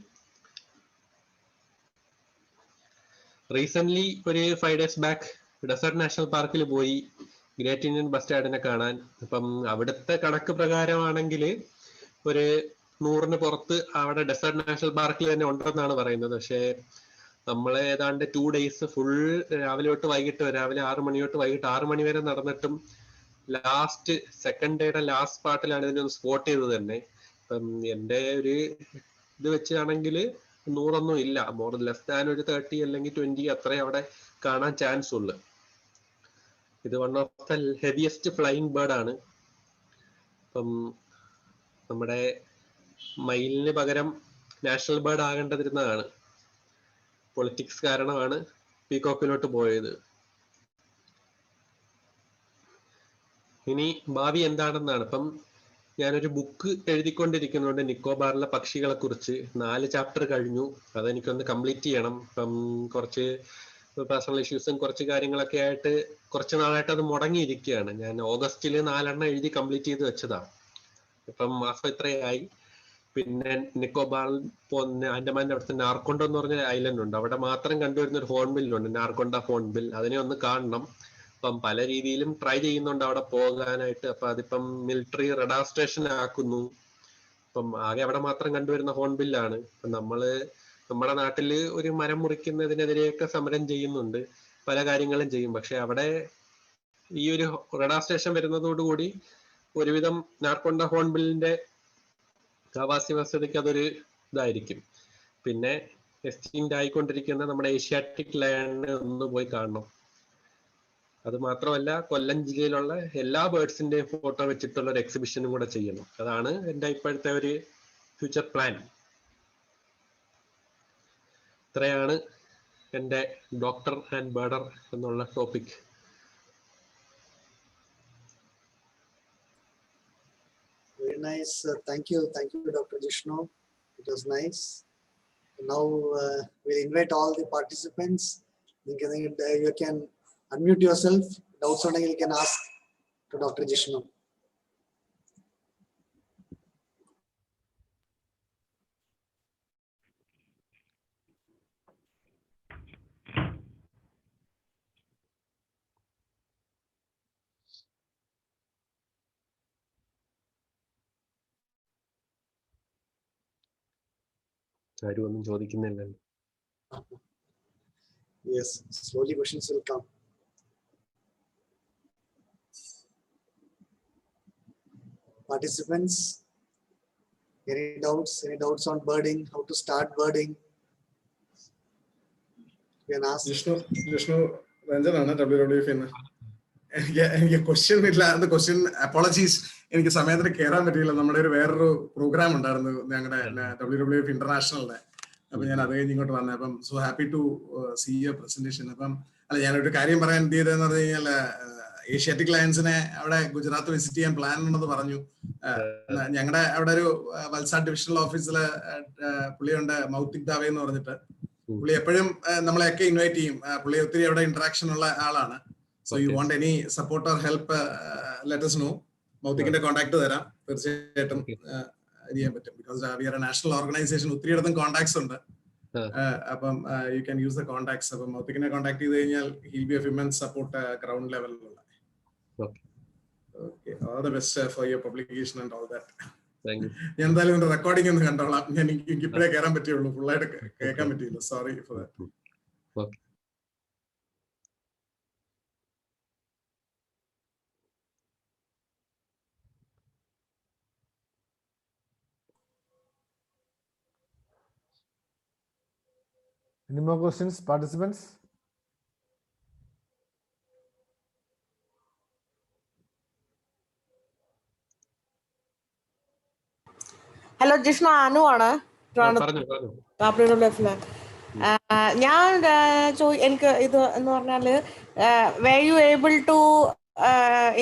റീസെന്റ് ഒരു 5 days ബാക്ക് ഡെസേർട്ട് നാഷണൽ പാർക്കിൽ പോയി ഗ്രേറ്റ് ഇന്ത്യൻ ബസ്റ്റാർഡിനെ കാണാൻ. അപ്പം അവിടുത്തെ കണക്ക് പ്രകാരമാണെങ്കിൽ ഒരു 100-ന് പുറത്ത് അവിടെ ഡെസേർട്ട് നാഷണൽ പാർക്കിൽ തന്നെ ഉണ്ടെന്നാണ് പറയുന്നത്. പക്ഷേ നമ്മൾ ഏതാണ്ട് 2 days ഫുൾ രാവിലെ 6 മണി തൊട്ട് വൈകിട്ട് 6 മണി വരെ നടന്നിട്ടും ലാസ്റ്റ് സെക്കൻഡ് ഡേയുടെ ലാസ്റ്റ് പാർട്ടിലാണ് ഇതിനൊന്ന് സ്പോട്ട് ചെയ്തത് തന്നെ. അപ്പം എൻ്റെ ഒരു ഇത് വെച്ചാണെങ്കിൽ 100 ഇല്ല, മോർ ലെസ് ദാൻ ഒരു 30 അല്ലെങ്കിൽ 20 അത്രേ അവിടെ കാണാൻ ചാൻസ് ഉള്ളു. ഇത് one of the heaviest flying bird ആണ്. ഇപ്പം നമ്മുടെ മയിലിന് പകരം നാഷണൽ ബേർഡ് ആകേണ്ടതിരുന്നതാണ്. പൊളിറ്റിക്സ് കാരണമാണ് പീകോക്കിലോട്ട് പോയത്. ഇനി ഭാവി എന്താണെന്നാണ്. ഇപ്പം ഞാനൊരു ബുക്ക് എഴുതിക്കൊണ്ടിരിക്കുന്നുണ്ട് നിക്കോബാറിലെ പക്ഷികളെ കുറിച്ച്. 4 ചാപ്റ്റർ കഴിഞ്ഞു. അതെനിക്കൊന്ന് കംപ്ലീറ്റ് ചെയ്യണം. ഇപ്പം കുറച്ച് പേഴ്സണൽ ഇഷ്യൂസും കുറച്ച് കാര്യങ്ങളൊക്കെ ആയിട്ട് കുറച്ച് നാളായിട്ട് അത് മുടങ്ങിയിരിക്കുകയാണ്. ഞാൻ ഓഗസ്റ്റിൽ 4 എഴുതി കംപ്ലീറ്റ് ചെയ്ത് വെച്ചതാണ്. ഇപ്പം മാസം ഇത്രയായി. പിന്നെ നിക്കോബാറിൽ പോകുന്ന ആൻഡമാൻ്റെ അടുത്ത് നാർക്കൊണ്ട എന്ന് പറഞ്ഞ ഐലൻഡ് ഉണ്ട്. അവിടെ മാത്രം കണ്ടുവരുന്ന ഒരു ഹോൺബില്ലുണ്ട്, നാർക്കൊണ്ട ഹോൺബിൽ. അതിനെ ഒന്ന് കാണണം. അപ്പം പല രീതിയിലും ട്രൈ ചെയ്യുന്നുണ്ട് അവിടെ പോകാനായിട്ട്. അപ്പൊ അതിപ്പം മിലിറ്ററി റഡാർ സ്റ്റേഷൻ ആക്കുന്നു. അപ്പം ആകെ അവിടെ മാത്രം കണ്ടുവരുന്ന ഹോൺബില്ലാണ്. നമ്മുടെ നാട്ടില് ഒരു മരം മുറിക്കുന്നതിനെതിരെയൊക്കെ സമരം ചെയ്യുന്നുണ്ട്, പല കാര്യങ്ങളും ചെയ്യും. പക്ഷെ അവിടെ ഈ ഒരു റഡാർ സ്റ്റേഷൻ വരുന്നതോടുകൂടി ഒരുവിധം നാർക്കൊണ്ട ഹോൺബില്ലിന്റെ ആവാസ വ്യവസ്ഥയ്ക്ക് അതൊരു ഇതായിരിക്കും. പിന്നെ എക്സ്റ്റിങ്ക്റ്റ് ആയിക്കൊണ്ടിരിക്കുന്ന നമ്മുടെ ഏഷ്യാറ്റിക് ലയണിനെ ഒന്ന് പോയി കാണണം. അത് മാത്രമല്ല കൊല്ലം ജില്ലയിലുള്ള എല്ലാ ബേർഡ്സിന്റെയും ഫോട്ടോ വെച്ചിട്ടുള്ള ഒരു എക്സിബിഷനും കൂടെ ചെയ്യണം. അതാണ് എൻ്റെ ഇപ്പോഴത്തെ ഒരു ഫ്യൂച്ചർ പ്ലാൻ. ഇത്രയാണ് എൻ്റെ ഡോക്ടർ ആൻഡ് ബേർഡർ എന്നുള്ള topic. Very nice. Thank you, Dr. Jishnu. It was nice. Now we'll invite all the participants. You can unmute yourself. Doubts or you can ask to Dr. Jishnu. ആരും ഒന്നും ചോദിക്കുന്നില്ലല്ലോ. Yes, slowly questions will come. Participants, any doubts on birding, how to start birding? You can ask. Jishnu Ranjanana, WWF. എനിക്ക് question ഇല്ല. അത് question apologies. എനിക്ക് സമയത്തിന് കയറാൻ പറ്റിയില്ല. നമ്മുടെ ഒരു വേറൊരു പ്രോഗ്രാം ഉണ്ടായിരുന്നു ഞങ്ങളുടെ WWF ഇന്റർനാഷണലിന്റെ. അപ്പൊ ഞാൻ അത് കഴിഞ്ഞ് ഇങ്ങോട്ട് വന്നത്. അപ്പം so happy to see your presentation. അപ്പം ഞാനൊരു കാര്യം പറയാൻ എന്ത് ചെയ്തതെന്ന് പറഞ്ഞു കഴിഞ്ഞാൽ ഏഷ്യാറ്റിക് ലയൺസിനെ അവിടെ ഗുജറാത്ത് വിസിറ്റ് ചെയ്യാൻ പ്ലാൻ ഉണ്ടെന്ന് പറഞ്ഞു. ഞങ്ങളുടെ അവിടെ ഒരു വൽസാഡ് ഡിവിഷണൽ ഓഫീസില് പുള്ളിയുണ്ട്, മൗത്തിക് ദാവെ എന്ന് പറഞ്ഞിട്ട്. പുള്ളി എപ്പോഴും നമ്മളെയൊക്കെ ഇൻവൈറ്റ് ചെയ്യും. പുള്ളി ഒത്തിരി അവിടെ ഇന്ററാക്ഷൻ ഉള്ള ആളാണ്. So you want any support or help let us know. മൗത്തിക്കിന്റെ കോൺടാക്ട് തരാം, തീർച്ചയായിട്ടും ചെയ്യാൻ പറ്റും. Because we are a national organisation, ഒത്തിരിയിടത്തും കോൺടാക്ട്സ് ഉണ്ട്. അപ്പം you can use the contacts. അപ്പം മൗത്തിക്കിനെ കോൺടാക്ട് ചെയ്ത് കഴിഞ്ഞാൽ he'll be of immense support ground ലെവലിലുള്ള. Okay, all the best for your publication and all that. ഞാൻ എന്തായാലും റെക്കോർഡിംഗ് ഒന്ന് കണ്ടോളാം. എനിക്ക് ഇപ്പോഴേ കയറാൻ പറ്റുള്ളൂ, ഫുള്ളായിട്ട് കേൾക്കാൻ പറ്റിയില്ല. Sorry for that. Any more questions, participants? Hello Jishnu, Anu ആണ്. ഞാൻ എനിക്ക് ഇത് എന്ന് പറഞ്ഞാല് were you able to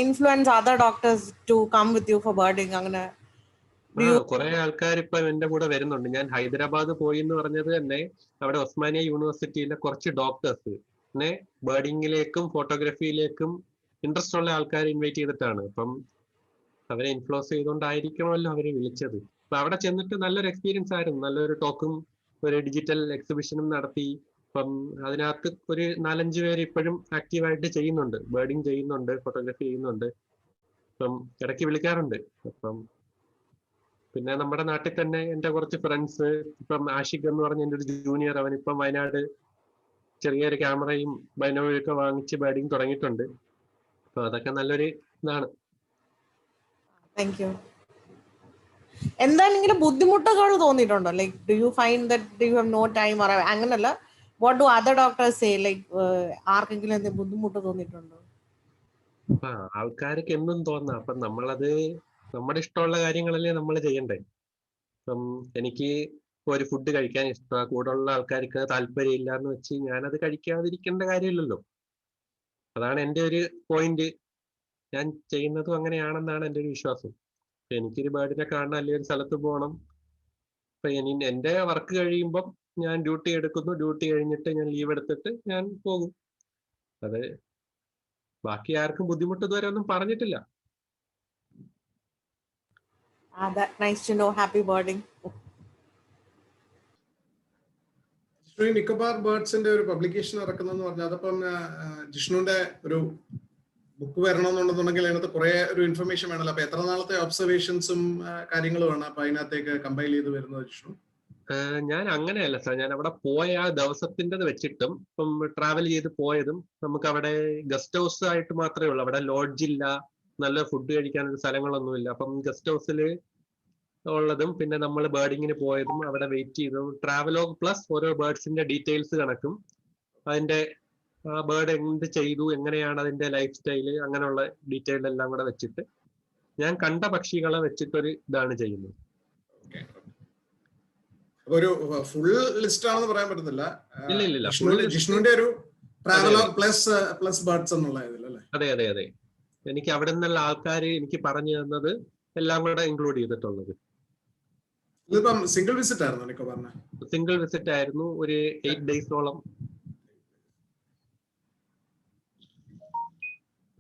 influence other doctors to come with you for birding? അങ്ങനെ കുറെ ആൾക്കാർ ഇപ്പൊ എന്റെ കൂടെ വരുന്നുണ്ട്. ഞാൻ ഹൈദരാബാദ് പോയി എന്ന് പറഞ്ഞത് തന്നെ അവിടെ ഒസ്മാനിയ യൂണിവേഴ്സിറ്റിയിലെ കുറച്ച് ഡോക്ടേഴ്സ് പിന്നെ ബേർഡിങ്ങിലേക്കും ഫോട്ടോഗ്രാഫിയിലേക്കും ഇൻട്രസ്റ്റ് ഉള്ള ആൾക്കാർ ഇൻവൈറ്റ് ചെയ്തിട്ടാണ്. അപ്പം അവരെ ഇൻഫ്ലുവൻസ് ചെയ്തുകൊണ്ടായിരിക്കണമല്ലോ അവരെ വിളിച്ചത്. അപ്പൊ അവിടെ ചെന്നിട്ട് നല്ലൊരു എക്സ്പീരിയൻസ് ആയിരുന്നു. നല്ലൊരു ടോക്കും ഒരു ഡിജിറ്റൽ എക്സിബിഷനും നടത്തി. അപ്പം അതിനകത്ത് ഒരു 4-5 പേര് ഇപ്പോഴും ആക്റ്റീവായിട്ട് ചെയ്യുന്നുണ്ട്, ബേർഡിങ് ചെയ്യുന്നുണ്ട്, ഫോട്ടോഗ്രാഫി ചെയ്യുന്നുണ്ട്. അപ്പം ഇടയ്ക്ക് വിളിക്കാറുണ്ട്. അപ്പം പിന്നെ നമ്മുടെ നാട്ടിൽ തന്നെ എൻ്റെ കുറച്ച് ഫ്രണ്ട്സ്, ഇപ്പം ആഷിഖ് എന്ന് പറഞ്ഞ എൻ്റെ ഒരു ജൂനിയർ, അവൻ ഇപ്പം വയനാട് ചെറിയൊരു ക്യാമറയും ബൈനോയും ഒക്കെ വാങ്ങിച്ച് ബേർഡിങ് തുടങ്ങിയിട്ടുണ്ട്. അപ്പൊ അതൊക്കെ നല്ലൊരു ഇതാണ്. Thank you. എന്തായാലും ബുദ്ധിമുട്ടുകൾ തോന്നിയിട്ടുണ്ടോ? Like do you find that you have no time? അങ്ങനല്ല, what do other doctors say? Like ആർക്കെങ്കിലും എന്തെങ്കിലും ബുദ്ധിമുട്ട് തോന്നിയിട്ടുണ്ടോ? ആൾക്കാർക്ക് എന്നും തോന്നാം. അപ്പം നമ്മളത് നമ്മുടെ ഇഷ്ടമുള്ള കാര്യങ്ങളല്ലേ നമ്മൾ ചെയ്യണ്ടേ. ഇപ്പം എനിക്ക് ഒരു ഫുഡ് കഴിക്കാൻ ഇഷ്ടമാണ്, കൂടെ ഉള്ള ആൾക്കാർക്ക് താല്പര്യം ഇല്ല എന്ന് വെച്ച് ഞാനത് കഴിക്കാതിരിക്കേണ്ട കാര്യമില്ലല്ലോ. അതാണ് എൻ്റെ ഒരു പോയിന്റ്. ഞാൻ ചെയ്യുന്നതും അങ്ങനെയാണെന്നാണ് എൻ്റെ ഒരു വിശ്വാസം. എനിക്കൊരു ബേർഡിനെ കാണണം, അല്ലെങ്കിൽ ഒരു സ്ഥലത്ത് പോകണം. അപ്പൊ എൻ്റെ വർക്ക് കഴിയുമ്പം ഞാൻ ഡ്യൂട്ടി എടുക്കുന്നു, ഡ്യൂട്ടി കഴിഞ്ഞിട്ട് ഞാൻ ലീവ് എടുത്തിട്ട് ഞാൻ പോകും. അത് ബാക്കി ആർക്കും ബുദ്ധിമുട്ട് ഇതുവരെ ഒന്നും പറഞ്ഞിട്ടില്ല. Nice to know. Happy birding. Nicobar ബേർഡ്സിന്റെ ഒരു പബ്ലിക്കേഷൻ ഇറക്കുന്നെന്ന് പറഞ്ഞാൽ അതപ്പം ജിഷ്ണുവിന്റെ ഒരു ബുക്ക് വരണമെന്നുണ്ടെന്നുണ്ടെങ്കിൽ അതിനകത്ത് കുറെ ഒരു ഇൻഫർമേഷൻ വേണമല്ലോ. അപ്പൊ എത്ര നാളത്തെ ഒബ്സർവേഷൻസും കാര്യങ്ങളുമാണ് അപ്പൊ അതിനകത്തേക്ക് കമ്പൈൽ ചെയ്ത് വരുന്നത് ജിഷ്ണു? ഞാൻ അങ്ങനെയല്ല സാർ, ഞാൻ അവിടെ പോയ ആ ദിവസത്തിൻ്റെത് വെച്ചിട്ടും ഇപ്പം ട്രാവൽ ചെയ്ത് പോയതും നമുക്ക് അവിടെ ഗസ്റ്റ് ഹൗസ് ആയിട്ട് മാത്രമേ ഉള്ളൂ. അവിടെ ലോഡ്ജ് ഇല്ല, നല്ല ഫുഡ് കഴിക്കാനൊരു സ്ഥലങ്ങളൊന്നുമില്ല. അപ്പം ഗസ്റ്റ് ഹൗസിൽ ഉള്ളതും പിന്നെ നമ്മൾ ബേർഡിങ്ങിന് പോയതും അവിടെ വെയിറ്റ് ചെയ്തതും ട്രാവലോഗ് പ്ലസ് ഓരോ ബേർഡ്സിന്റെ ഡീറ്റെയിൽസ് കണക്കും അതിന്റെ ആ ബേർഡ് എന്ത് ചെയ്തു, എങ്ങനെയാണ് അതിന്റെ ലൈഫ് സ്റ്റൈല്, അങ്ങനെയുള്ള ഡീറ്റെയിൽ എല്ലാം കൂടെ വെച്ചിട്ട് ഞാൻ കണ്ട പക്ഷികളെ വെച്ചിട്ടൊരു ഇതാണ് ചെയ്യുന്നത്. ഒരു ഫുൾ ലിസ്റ്റ് ആണെന്ന് പറയാൻ പറ്റത്തില്ല. ഇല്ല, ജിഷ്ണുവിന്റെ ഒരു ട്രാവലോഗ് പ്ലസ് ബേർഡ്സ് എന്നുള്ള ഇതിലല്ലേ? അതെ അതെ അതെ. എനിക്ക് അവിടെ നിന്നുള്ള ആൾക്കാർ എനിക്ക് പറഞ്ഞു തന്നത് എല്ലാം കൂടെ ഇൻക്ലൂഡ് ചെയ്തിട്ടുള്ളത്. ഇതിപ്പം സിംഗിൾ വിസിറ്റ് ആയിരുന്നു നിക്കോ പറഞ്ഞ? സിംഗിൾ വിസിറ്റ് ആയിരുന്നു, ഒരു 8 ഡേയ്സോളം.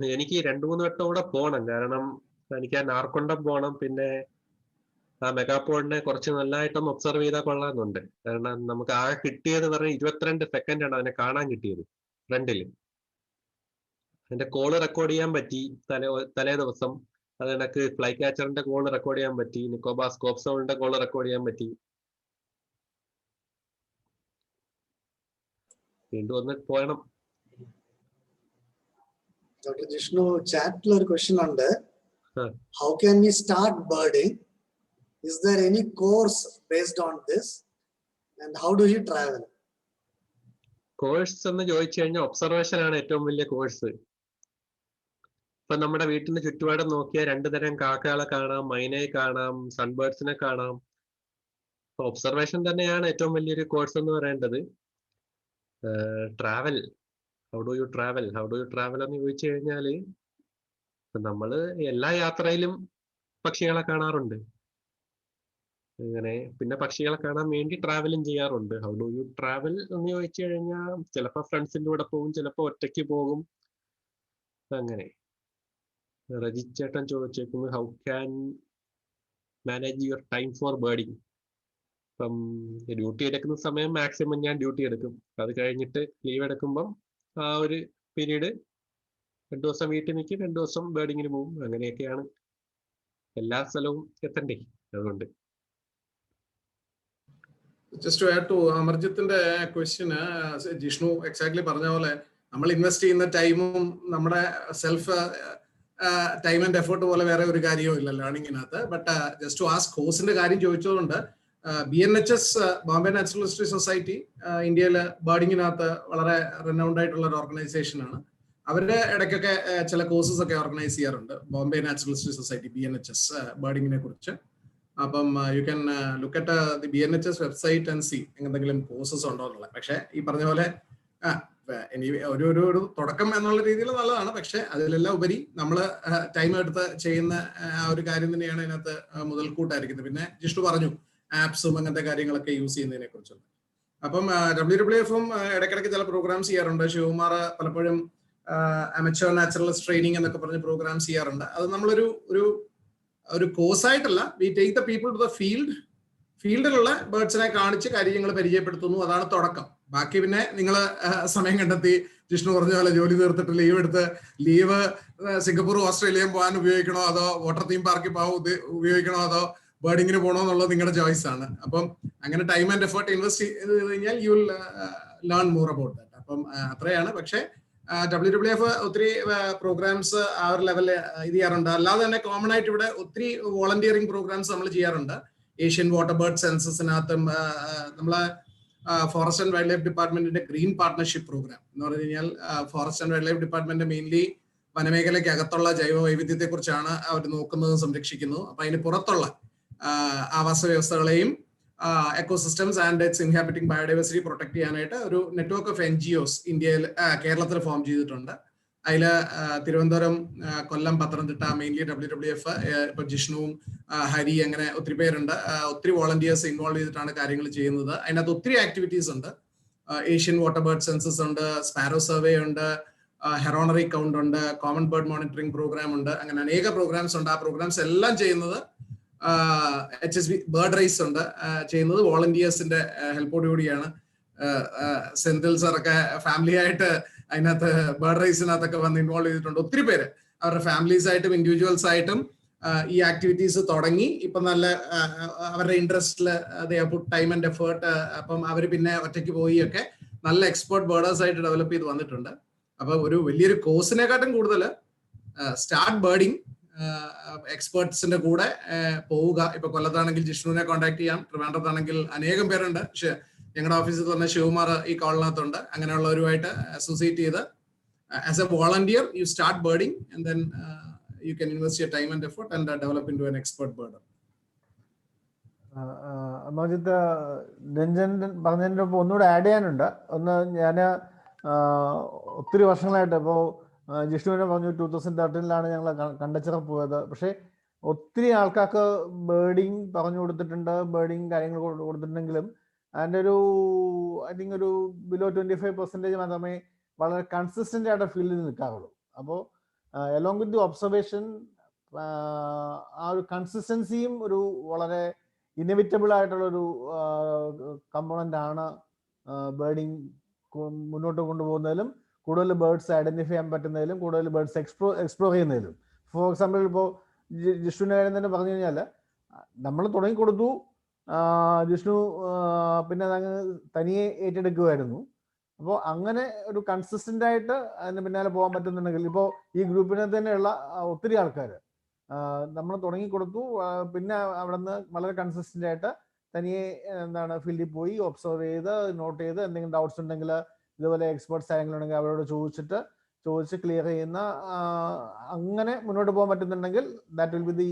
എനിക്ക് 2-3 വട്ടം കൂടെ പോകണം, കാരണം എനിക്ക് ആ നാർക്കൊണ്ടം പോകണം. പിന്നെ ആ മെഗാപോഡിനെ കുറച്ച് നല്ലതായിട്ടൊന്ന് ഒബ്സർവ് ചെയ്താൽ കൊള്ളാമെന്നുണ്ട്. കാരണം നമുക്ക് ആകെ കിട്ടിയത് പറഞ്ഞാൽ 22 സെക്കൻഡാണ് അതിനെ കാണാൻ കിട്ടിയത് ഫ്രണ്ടിൽ. അതിന്റെ കോള് റെക്കോർഡ് ചെയ്യാൻ പറ്റി തലേ ദിവസം. അത് എനിക്ക് ഫ്ലൈ ക്യാച്ചറിന്റെ കോള് റെക്കോർഡ് ചെയ്യാൻ പറ്റി, നിക്കോബാർ സ്കോപ്പ് സൗണ്ടിന്റെ കോള് റെക്കോർഡ് ചെയ്യാൻ പറ്റി. വീണ്ടും ഒന്ന് പോകണം. Dr. Jishnu, chat ഒരു question ഉണ്ട്. How can we start birding? Is there any course based on this? And how do you travel? Course എന്ന് ചോദിച്ചു കഴിഞ്ഞാൽ ഒബ്സർവേഷൻ ആണ് ഏറ്റവും വലിയ കോഴ്സ്. ഇപ്പൊ നമ്മുടെ വീട്ടിന് ചുറ്റുപാടും നോക്കിയാൽ 2 തരം കാക്കകളെ കാണാം, മൈനയെ കാണാം, സൺബേർഡ്സിനെ കാണാം. അപ്പൊ ഒബ്സർവേഷൻ തന്നെയാണ് ഏറ്റവും വലിയൊരു കോഴ്സ് എന്ന് പറയേണ്ടത്. Travel, how do you travel എന്ന് ചോദിച്ചു കഴിഞ്ഞാൽ നമ്മള് എല്ലാ യാത്രയിലും പക്ഷികളെ കാണാറുണ്ട്. അങ്ങനെ പിന്നെ പക്ഷികളെ കാണാൻ വേണ്ടി ട്രാവലും ചെയ്യാറുണ്ട്. ഹൗ ഡു യു ട്രാവൽ എന്ന് ചോദിച്ചു കഴിഞ്ഞാൽ ചിലപ്പോൾ ഫ്രണ്ട്സിന്റെ കൂടെ പോകും, ചിലപ്പോൾ ഒറ്റയ്ക്ക് പോകും. അങ്ങനെ രജിത് ചേട്ടൻ ചോദിച്ചേക്കുന്നത് how can manage your time for birding. ഇപ്പം ഡ്യൂട്ടി എടുക്കുന്ന സമയം മാക്സിമം ഞാൻ ഡ്യൂട്ടി എടുക്കും. അത് കഴിഞ്ഞിട്ട് ലീവ് എടുക്കുമ്പം ആ ഒരു പീരീഡ് 2 ദിവസം വീട്ടിൽ നിൽക്കും, 2 ദിവസം ബേർഡിങ്ങിന് പോകും. അങ്ങനെയൊക്കെയാണ്. എല്ലാ സ്ഥലവും എത്തണ്ടേ, അതുകൊണ്ട്. ജസ്റ്റ് ടു ആഡ് ടു അമർജിത്തിന്റെ ക്വസ്റ്റ്യന്, ജിഷ്ണു എക്സാക്ട്ലി പറഞ്ഞ പോലെ നമ്മൾ ഇൻവെസ്റ്റ് ചെയ്യുന്ന ടൈമും നമ്മുടെ സെൽഫ് ടൈം ആൻഡ് എഫേർട്ട് പോലെ വേറെ ഒരു കാര്യവും ഇല്ല ലേണിങ്ങിനകത്ത്. ബട്ട് ജസ്റ്റ് ടു ആസ്ക് കോഴ്സിന്റെ കാര്യം ചോദിച്ചതുകൊണ്ട്, BNHS Bombay natural history society ഇന്ത്യയിലെ ബേർഡിങ്ങിനകത്ത് വളരെ റെനൗണ്ട് ആയിട്ടുള്ള ഒരു ഓർഗനൈസേഷൻ ആണ്. അവരുടെ ഇടയ്ക്കൊക്കെ ചില കോഴ്സസ് ഒക്കെ ഓർഗനൈസ് ചെയ്യാറുണ്ട്. Bombay natural history society BNHS ബേർഡിങ്ങിനെ കുറിച്ച്. അപ്പം you can look at the BNHS website and C എന്തെങ്കിലും കോഴ്സസ് ഉണ്ടോ എന്നുള്ളത്. പക്ഷെ ഈ പറഞ്ഞ പോലെ ഒരു തുടക്കം എന്നുള്ള രീതിയിൽ നല്ലതാണ്. പക്ഷെ അതിലെല്ലാം ഉപരി നമ്മൾ ടൈം എടുത്ത് ചെയ്യുന്ന ആ ഒരു കാര്യം തന്നെയാണ് ഇതിനകത്ത് മുതൽക്കൂട്ടായിരിക്കുന്നത്. പിന്നെ ജിഷ്ണു പറഞ്ഞു ആപ്സും അങ്ങനത്തെ കാര്യങ്ങളൊക്കെ യൂസ് ചെയ്യുന്നതിനെ കുറിച്ചുള്ള. അപ്പം WWF-ഉം ഇടയ്ക്കിടയ്ക്ക് ചില പ്രോഗ്രാംസ് ചെയ്യാറുണ്ട്. ശിവകുമാർ പലപ്പോഴും അമച്വർ നാച്ചുറലിസ്റ്റ് ട്രെയിനിങ് എന്നൊക്കെ പറഞ്ഞ് പ്രോഗ്രാംസ് ചെയ്യാറുണ്ട്. അത് നമ്മളൊരു കോഴ്സായിട്ടല്ല, we take the people to the ഫീൽഡിലുള്ള ബേർഡ്സിനെ കാണിച്ച് കാര്യങ്ങൾ പരിചയപ്പെടുത്തുന്നു. അതാണ് തുടക്കം. ബാക്കി പിന്നെ നിങ്ങൾ സമയം കണ്ടെത്തി ജിഷ്ണു പറഞ്ഞ പോലെ ജോലി തീർത്തിട്ട് ലീവ് സിംഗപ്പൂർ ഓസ്ട്രേലിയയും പോകാൻ ഉപയോഗിക്കണോ, അതോ വാട്ടർ തീം പാർക്കിൽ പോകാൻ ഉപയോഗിക്കണോ, അതോ ബേർഡിങ്ങിന് പോകണോ എന്നുള്ളത് നിങ്ങളുടെ ചോയ്സ് ആണ്. അപ്പം അങ്ങനെ ടൈം ആൻഡ് എഫേർട്ട് ഇൻവെസ്റ്റ് ചെയ്ത് കഴിഞ്ഞാൽ you will learn more about that. അപ്പം അത്രയാണ്. പക്ഷേ WWF ഒത്തിരി പ്രോഗ്രാംസ് ആ ഒരു ലെവലിൽ ഇത് ചെയ്യാറുണ്ട്. അല്ലാതെ തന്നെ കോമൺ ആയിട്ട് ഇവിടെ ഒത്തിരി വോളണ്ടിയറിംഗ് പ്രോഗ്രാംസ് നമ്മൾ ചെയ്യാറുണ്ട്. ഏഷ്യൻ വാട്ടർ ബേർഡ് സെൻസസിനകത്തും നമ്മളെ ഫോറസ്റ്റ് ആൻഡ് വൈൽഡ് ലൈഫ് ഡിപ്പാർട്ട്മെന്റിന്റെ ഗ്രീൻ പാർട്ട്ണർഷിപ്പ് പ്രോഗ്രാം എന്ന് പറഞ്ഞു കഴിഞ്ഞാൽ, forest and wildlife department mainly വനമേഖലയ്ക്ക് അകത്തുള്ള ജൈവ വൈവിധ്യത്തെ കുറിച്ചാണ് അവർ നോക്കുന്നതും സംരക്ഷിക്കുന്നതും. അപ്പൊ അതിന് പുറത്തുള്ള ആവാസ വ്യവസ്ഥകളെയും ecosystems and its inhabiting biodiversity protect ചെയ്യാനായിട്ട് ഒരു നെറ്റ്വർക്ക് ഓഫ് NGOs കേരളത്തിൽ ഫോം ചെയ്തിട്ടുണ്ട്. അതിൽ തിരുവനന്തപുരം, കൊല്ലം, പത്തനംതിട്ട മെയിൻലി WWF, ഇപ്പൊ ജിഷ്ണുവും ഹരി അങ്ങനെ ഒത്തിരി പേരുണ്ട്. ഒത്തിരി വോളണ്ടിയേഴ്സ് ഇൻവോൾവ് ചെയ്തിട്ടാണ് കാര്യങ്ങൾ ചെയ്യുന്നത്. അതിനകത്ത് ഒത്തിരി ആക്ടിവിറ്റീസ് ഉണ്ട്. ഏഷ്യൻ വാട്ടർ ബേർഡ് സെൻസസ് ഉണ്ട്, സ്പാരോ സർവേ ഉണ്ട്, ഹെറോണറി കൗണ്ട് ഉണ്ട്, കോമൺ ബേർഡ് മോണിറ്ററിംഗ് പ്രോഗ്രാം ഉണ്ട്. അങ്ങനെ അനേക പ്രോഗ്രാംസ് ഉണ്ട്. ആ പ്രോഗ്രാംസ് എല്ലാം ചെയ്യുന്നത് HSB ബേർഡ് റൈസ് ഉണ്ട് ചെയ്യുന്നത് വോളണ്ടിയേഴ്സിന്റെ ഹെൽപ്പോടുകൂടിയാണ്. സെന്തിൽ സാറൊക്കെ ഫാമിലി ആയിട്ട് അതിനകത്ത് ബേർഡ് റൈസിനകത്തൊക്കെ വന്ന് ഇൻവോൾവ് ചെയ്തിട്ടുണ്ട്. ഒത്തിരി പേര് അവരുടെ ഫാമിലീസ് ആയിട്ടും ഇൻഡിവിജ്വൽസ് ആയിട്ടും ഈ ആക്ടിവിറ്റീസ് തുടങ്ങി. ഇപ്പൊ നല്ല അവരുടെ ഇൻട്രസ്റ്റില് ടൈം ആൻഡ് എഫേർട്ട്, അപ്പം അവർ പിന്നെ ഒറ്റയ്ക്ക് പോയി ഒക്കെ നല്ല എക്സ്പേർട്ട് ബേർഡേഴ്സ് ആയിട്ട് ഡെവലപ്പ് ചെയ്ത് വന്നിട്ടുണ്ട്. അപ്പൊ ഒരു വലിയൊരു കോഴ്സിനെക്കാട്ടും കൂടുതൽ സ്റ്റാർട്ട് ബേർഡിങ് എക്സ്പേർട്സിന്റെ കൂടെ പോവുക. ഇപ്പൊ കൊല്ലത്താണെങ്കിൽ ജിഷ്ണുവിനെ കോൺടാക്ട് ചെയ്യാം, ട്രിവാൻഡ്രത്താണെങ്കിൽ അനേകം പേരുണ്ട്. പക്ഷെ ഞങ്ങളുടെ ഓഫീസിൽ തന്നെ ശിവകുമാർ ഈ കോളിനകത്തുണ്ട്. അങ്ങനെയുള്ളവരുമായിട്ട് അസോസിയേറ്റ് ചെയ്ത് as a volunteer you start birding and then you can invest your time and effort and develop into an expert birder. Amarjith, Ranjan പറഞ്ഞതിൻ്റെ ഒപ്പം ഒന്നുകൂടെ ആഡ് ചെയ്യാനുണ്ട്. ഒന്ന്, ഞാൻ ഒത്തിരി വർഷങ്ങളായിട്ട് ഇപ്പോൾ ജിഷ്ണുവിനെ പറഞ്ഞു 2013 ഞങ്ങൾ കണ്ടച്ചിറ പോയത്. പക്ഷേ ഒത്തിരി ആൾക്കാർക്ക് ബേർഡിങ് പറഞ്ഞു കൊടുത്തിട്ടുണ്ട്, ബേർഡിങ് കാര്യങ്ങൾ കൊടുത്തിട്ടുണ്ടെങ്കിലും അതിൻ്റെ ഒരു ഐ തിങ്ക് ഒരു ബിലോ 25% മാത്രമേ വളരെ കൺസിസ്റ്റന്റ് ആയിട്ട് ഫീൽഡിൽ നിൽക്കാറുള്ളൂ. അപ്പോൾ അലോങ് വിത്ത് ദി ഒബ്സർവേഷൻ ആ ഒരു കൺസിസ്റ്റൻസിയും ഒരു വളരെ ഇന്നെവിറ്റബിൾ ആയിട്ടുള്ളൊരു കമ്പോണന്റ് ആണ് ബേർഡിങ് മുന്നോട്ട് കൊണ്ടുപോകുന്നതിലും കൂടുതൽ ബേർഡ്സ് ഐഡന്റിഫൈ ചെയ്യാൻ പറ്റുന്നതിലും കൂടുതൽ ബേർഡ്സ് എക്സ്പ്ലോർ ചെയ്യുന്നതിലും. ഫോർ എക്സാമ്പിൾ, ഇപ്പോൾ ജിഷ്ണുവിൻ്റെ കാര്യം തന്നെ പറഞ്ഞു കഴിഞ്ഞാൽ നമ്മൾ തുടങ്ങിക്കൊടുത്തു, ജിഷ്ണു പിന്നെ അതങ്ങ് തനിയെ ഏറ്റെടുക്കുമായിരുന്നു. അപ്പോൾ അങ്ങനെ ഒരു കൺസിസ്റ്റന്റ് ആയിട്ട് അതിന് പിന്നാലെ പോകാൻ പറ്റുന്നുണ്ടെങ്കിൽ, ഇപ്പോൾ ഈ ഗ്രൂപ്പിനെ തന്നെയുള്ള ഒത്തിരി ആൾക്കാർ നമ്മൾ തുടങ്ങിക്കൊടുത്തു, പിന്നെ അവിടെ നിന്ന് വളരെ കൺസിസ്റ്റന്റ് ആയിട്ട് തനിയെ ഫീൽഡിൽ പോയി ഒബ്സർവ് ചെയ്ത് നോട്ട് ചെയ്ത് എന്തെങ്കിലും ഡൗട്ട്സ് ഉണ്ടെങ്കിൽ ഇതുപോലെ എക്സ്പേർട്സ് ആരെങ്കിലുണ്ടെങ്കിൽ അവരോട് ചോദിച്ച് ക്ലിയർ ചെയ്യുന്ന, അങ്ങനെ മുന്നോട്ട് പോകാൻ പറ്റുന്നുണ്ടെങ്കിൽ ദാറ്റ് വിൽ ബി ദി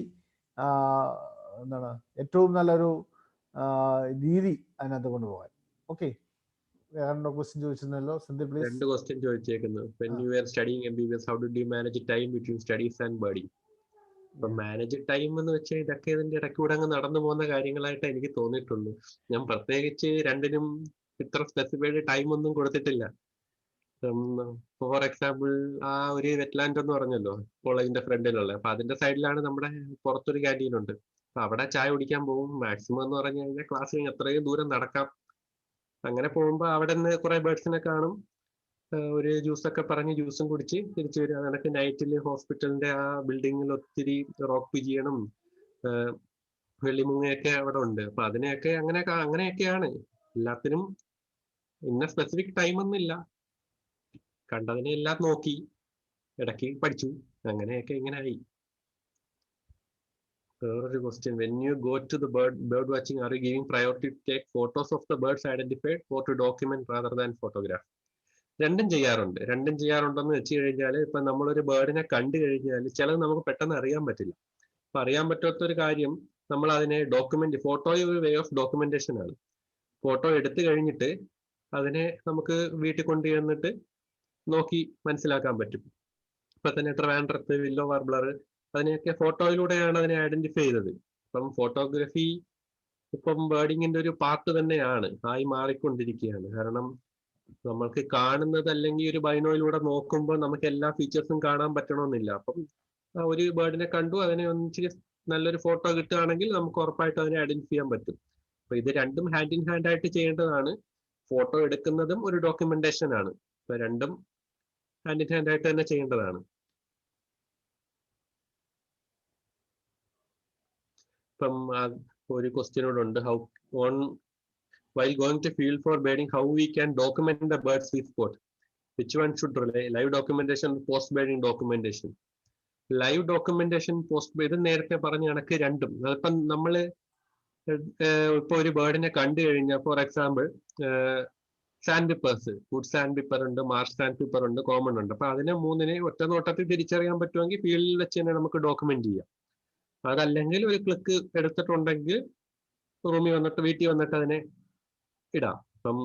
ഏറ്റവും നല്ലൊരു രീതി അതിനകത്ത് കൊണ്ടുപോകാൻ. ഓക്കെ, വേറെ ക്വസ്റ്റ്യൻ ചോദിച്ചിരുന്നല്ലോ. സെന്തിൽ പ്ലീസ്. 2 ക്വസ്റ്റ്യൻ ചോദിച്ചേക്കുന്നു. When you were studying MBBS, how did you manage time between studies and birding? ഇപ്പൊ മാനേജ് ടൈം എന്ന് വെച്ചാൽ ഇതൊക്കെ ഇതിന്റെ ഇടയ്ക്കൂടെ അങ്ങ് നടന്നു പോകുന്ന കാര്യങ്ങളായിട്ട് എനിക്ക് തോന്നിയിട്ടുള്ളൂ. ഞാൻ പ്രത്യേകിച്ച് രണ്ടിനും ഇത്ര സ്പെസിഫൈഡ് ടൈം ഒന്നും കൊടുത്തിട്ടില്ല. ഫോർ എക്സാമ്പിൾ, ആ ഒരു വെറ്റ്ലാൻഡ് എന്ന് പറഞ്ഞല്ലോ കോളേജിന്റെ ഫ്രണ്ടിലുള്ള, അപ്പൊ അതിന്റെ സൈഡിലാണ് നമ്മുടെ പുറത്തൊരു ക്യാൻറ്റീൻ ഉണ്ട്. അപ്പൊ അവിടെ ചായ കുടിക്കാൻ പോകും. മാക്സിമം എന്ന് പറഞ്ഞു കഴിഞ്ഞാൽ ക്ലാസ് കഴിഞ്ഞ് എത്രയും ദൂരം നടക്കാം. അങ്ങനെ പോകുമ്പോൾ അവിടെ നിന്ന് കുറെ ബേർഡ്സിനെ കാണും. ഒരു ജ്യൂസൊക്കെ പറഞ്ഞ് ജ്യൂസും കുടിച്ച് തിരിച്ചു വരും. അതൊക്കെ നൈറ്റിൽ ഹോസ്പിറ്റലിന്റെ ആ ബിൽഡിങ്ങിൽ ഒത്തിരി റോക്ക് പിജിയനും വെള്ളിമുങ്ങയൊക്കെ അവിടെ ഉണ്ട്. അപ്പൊ അതിനെയൊക്കെ അങ്ങനെയൊക്കെയാണ്. എല്ലാത്തിനും ഇന്ന സ്പെസിഫിക് ടൈം ഒന്നും ഇല്ല. കണ്ടതിനെ എല്ലാം നോക്കി ഇടയ്ക്ക് പഠിച്ചു. അങ്ങനെയൊക്കെ ഇങ്ങനെ ആയി. വേറൊരു question, when you go to the bird watching, are you giving priority to take photos of the birds identified or to document rather than photograph? രണ്ടും ചെയ്യാറുണ്ടെന്ന് വെച്ച് കഴിഞ്ഞാൽ, ഇപ്പൊ നമ്മളൊരു ബേർഡിനെ കണ്ടു കഴിഞ്ഞാൽ ചിലത് നമുക്ക് പെട്ടെന്ന് അറിയാൻ പറ്റില്ല. അപ്പൊ അറിയാൻ പറ്റാത്ത ഒരു കാര്യം നമ്മൾ അതിനെ ഡോക്യുമെന്റ്, ഫോട്ടോ ഒരു വേ ഓഫ് ഡോക്യുമെന്റേഷൻ ആണ്. ഫോട്ടോ എടുത്തു കഴിഞ്ഞിട്ട് അതിനെ നമുക്ക് വീട്ടിൽ കൊണ്ടുവന്നിട്ട് നോക്കി മനസ്സിലാക്കാൻ പറ്റും. ഇപ്പൊ തന്നെ ട്രിവാൻഡ്രത്ത് വില്ലോ വാർബ്ലർ, അതിനെയൊക്കെ ഫോട്ടോയിലൂടെയാണ് അതിനെ ഐഡന്റിഫൈ ചെയ്തത്. അപ്പം ഫോട്ടോഗ്രാഫി ഇപ്പം ബേർഡിങ്ങിന്റെ ഒരു പാർട്ട് തന്നെയാണ്, ആയി മാറിക്കൊണ്ടിരിക്കുകയാണ്. കാരണം നമ്മൾക്ക് കാണുന്നത് അല്ലെങ്കിൽ ഒരു ബൈനോയിലൂടെ നോക്കുമ്പോൾ നമുക്ക് എല്ലാ ഫീച്ചേഴ്സും കാണാൻ പറ്റണമെന്നില്ല. അപ്പം ഒരു ബേർഡിനെ കണ്ടു, അതിനെ ഒന്നിച്ചിരി നല്ലൊരു ഫോട്ടോ കിട്ടുകയാണെങ്കിൽ നമുക്ക് ഉറപ്പായിട്ടും അതിനെ ഐഡന്റിഫൈ ചെയ്യാൻ പറ്റും. അപ്പൊ ഇത് രണ്ടും ഹാൻഡ് ഇൻ ഹാൻഡ് ആയിട്ട് ചെയ്യേണ്ടതാണ്. ഫോട്ടോ എടുക്കുന്നതും ഒരു ഡോക്യുമെന്റേഷൻ ആണ്. അപ്പൊ രണ്ടും ഹാൻഡ് ഇൻ ഹാൻഡ് ആയിട്ട് തന്നെ ചെയ്യേണ്ടതാണ്. ഇപ്പം ഒരു ക്വസ്റ്റ്യനോടുണ്ട്, how on while going to field for birding, how we can document the birds we spot? Which one should rely? Live documentation, post birding documentation. Live documentation, post birding നേരത്തെ പറഞ്ഞ കണക്ക് രണ്ടും. അതിപ്പം നമ്മള് ഇപ്പൊ ഒരു ബേർഡിനെ കണ്ടു കഴിഞ്ഞാൽ, for example sandpipers, wood sandpiper ഉണ്ട്, മാർഷ് സാൻഡ് പിപ്പർ ഉണ്ട്, കോമൺ ഉണ്ട്. അപ്പൊ അതിനെ മൂന്നിനെ ഒറ്റ നോട്ടത്തിൽ തിരിച്ചറിയാൻ പറ്റുമെങ്കിൽ ഫീൽഡിൽ വെച്ച് തന്നെ നമുക്ക് ഡോക്യുമെന്റ് ചെയ്യാം. അതല്ലെങ്കിൽ ഒരു ക്ലിക്ക് എടുത്തിട്ടുണ്ടെങ്കിൽ റൂമിൽ വന്നിട്ട് വീട്ടിൽ വന്നിട്ട് അതിനെ ഇടാം. അപ്പം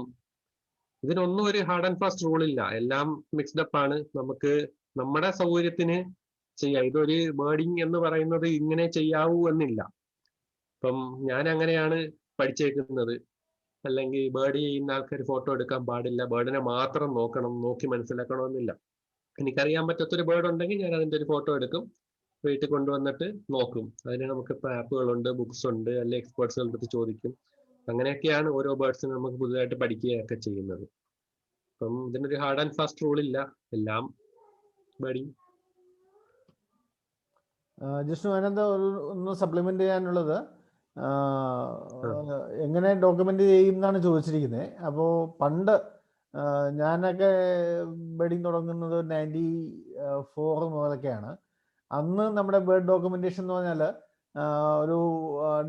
ഇതിനൊന്നും ഒരു ഹാർഡ് ആൻഡ് ഫാസ്റ്റ് റൂൾ ഇല്ല, എല്ലാം മിക്സ്ഡ് അപ്പ് ആണ്. നമുക്ക് നമ്മുടെ സൗകര്യത്തിന് ചെയ്യാം. ഇതൊരു ബേർഡിങ് എന്ന് പറയുന്നത് ഇങ്ങനെ ചെയ്യാവൂ എന്നില്ല. ഇപ്പം ഞാൻ അങ്ങനെയാണ് പഠിച്ചേക്കുന്നത്. അല്ലെങ്കിൽ ബേർഡ് ചെയ്യുന്ന ആൾക്കാർ ഫോട്ടോ എടുക്കാൻ പാടില്ല, ബേർഡിനെ മാത്രം നോക്കി മനസ്സിലാക്കണമെന്നില്ല. എനിക്കറിയാൻ പറ്റാത്തൊരു ബേർഡ് ഉണ്ടെങ്കിൽ ഞാൻ അതിൻ്റെ ഒരു ഫോട്ടോ എടുക്കും, വീട്ടിൽ കൊണ്ടുവന്നിട്ട് നോക്കും. അതിന് നമുക്കിപ്പോൾ ആപ്പുകളുണ്ട്, ബുക്സ് ഉണ്ട്, അല്ലെങ്കിൽ എക്സ്പേർട്സുകളുടെ അടുത്ത് ചോദിക്കും. അങ്ങനെയൊക്കെയാണ് ഓരോ ബേർഡ്സിനും നമുക്ക് പുതുതായിട്ട് പഠിക്കുകയൊക്കെ ചെയ്യുന്നത്. അപ്പം ഇതിനൊരു ഹാർഡ് ആൻഡ് ഫാസ്റ്റ് റൂൾ ഇല്ല, എല്ലാം ബേർഡിങ്. ജിഷ്ണു, അതിനകത്ത് ഒന്ന് സപ്ലിമെന്റ് ചെയ്യാനുള്ളത്, എങ്ങനെ ഡോക്യുമെന്റ് ചെയ്യും എന്നാണ് ചോദിച്ചിരിക്കുന്നത്. അപ്പോൾ പണ്ട് ഞാനൊക്കെ ബേർഡിങ് തുടങ്ങുന്നത് 94 മുതലൊക്കെയാണ്. അന്ന് നമ്മുടെ ബേർഡ് ഡോക്യുമെന്റേഷൻ എന്ന് പറഞ്ഞാൽ ഒരു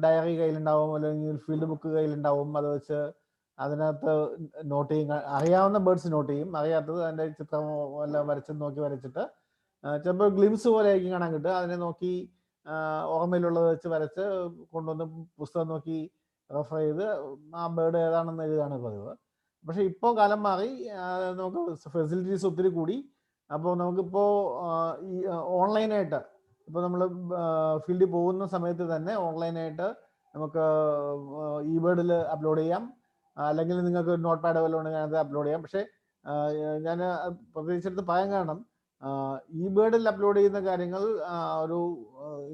ഡയറി കയ്യിലുണ്ടാവും, അല്ലെങ്കിൽ ഫീൽഡ് ബുക്ക് കയ്യിലുണ്ടാവും. അത് വെച്ച് അതിനകത്ത് നോട്ട് ചെയ്യും. അറിയാവുന്ന ബേർഡ്സ് നോട്ട് ചെയ്യും, അറിയാത്തത് അതിൻ്റെ ചിത്രം എല്ലാം വരച്ചിട്ട് ചിലപ്പോൾ ഗ്ലിംസ് പോലെ ആയിരിക്കും കാണാൻ കിട്ടുക. അതിനെ നോക്കി ഓർമ്മയിലുള്ളത് വെച്ച് വരച്ച് കൊണ്ടുവന്ന് പുസ്തകം നോക്കി റെഫർ ചെയ്ത് ആ ബേർഡ് ഏതാണെന്ന് എഴുതാണ് പതിവ്. പക്ഷെ ഇപ്പോൾ കാലം മാറി, നമുക്ക് ഫെസിലിറ്റീസ് ഒത്തിരി കൂടി. അപ്പോൾ നമുക്കിപ്പോൾ ഈ ഓൺലൈനായിട്ട്, ഇപ്പോൾ നമ്മൾ ഫീൽഡിൽ പോകുന്ന സമയത്ത് തന്നെ ഓൺലൈനായിട്ട് നമുക്ക് ഇ ബേർഡിൽ അപ്ലോഡ് ചെയ്യാം, അല്ലെങ്കിൽ നിങ്ങൾക്ക് നോട്ട് പാഡ് വല്ലതും ഉണ്ടെങ്കിൽ അത് അപ്ലോഡ് ചെയ്യാം. പക്ഷേ ഞാൻ പ്രത്യേകിച്ചെടുത്ത് പറയാൻ കാരണം, ഇ ബേർഡിൽ അപ്ലോഡ് ചെയ്യുന്ന കാര്യങ്ങൾ ഒരു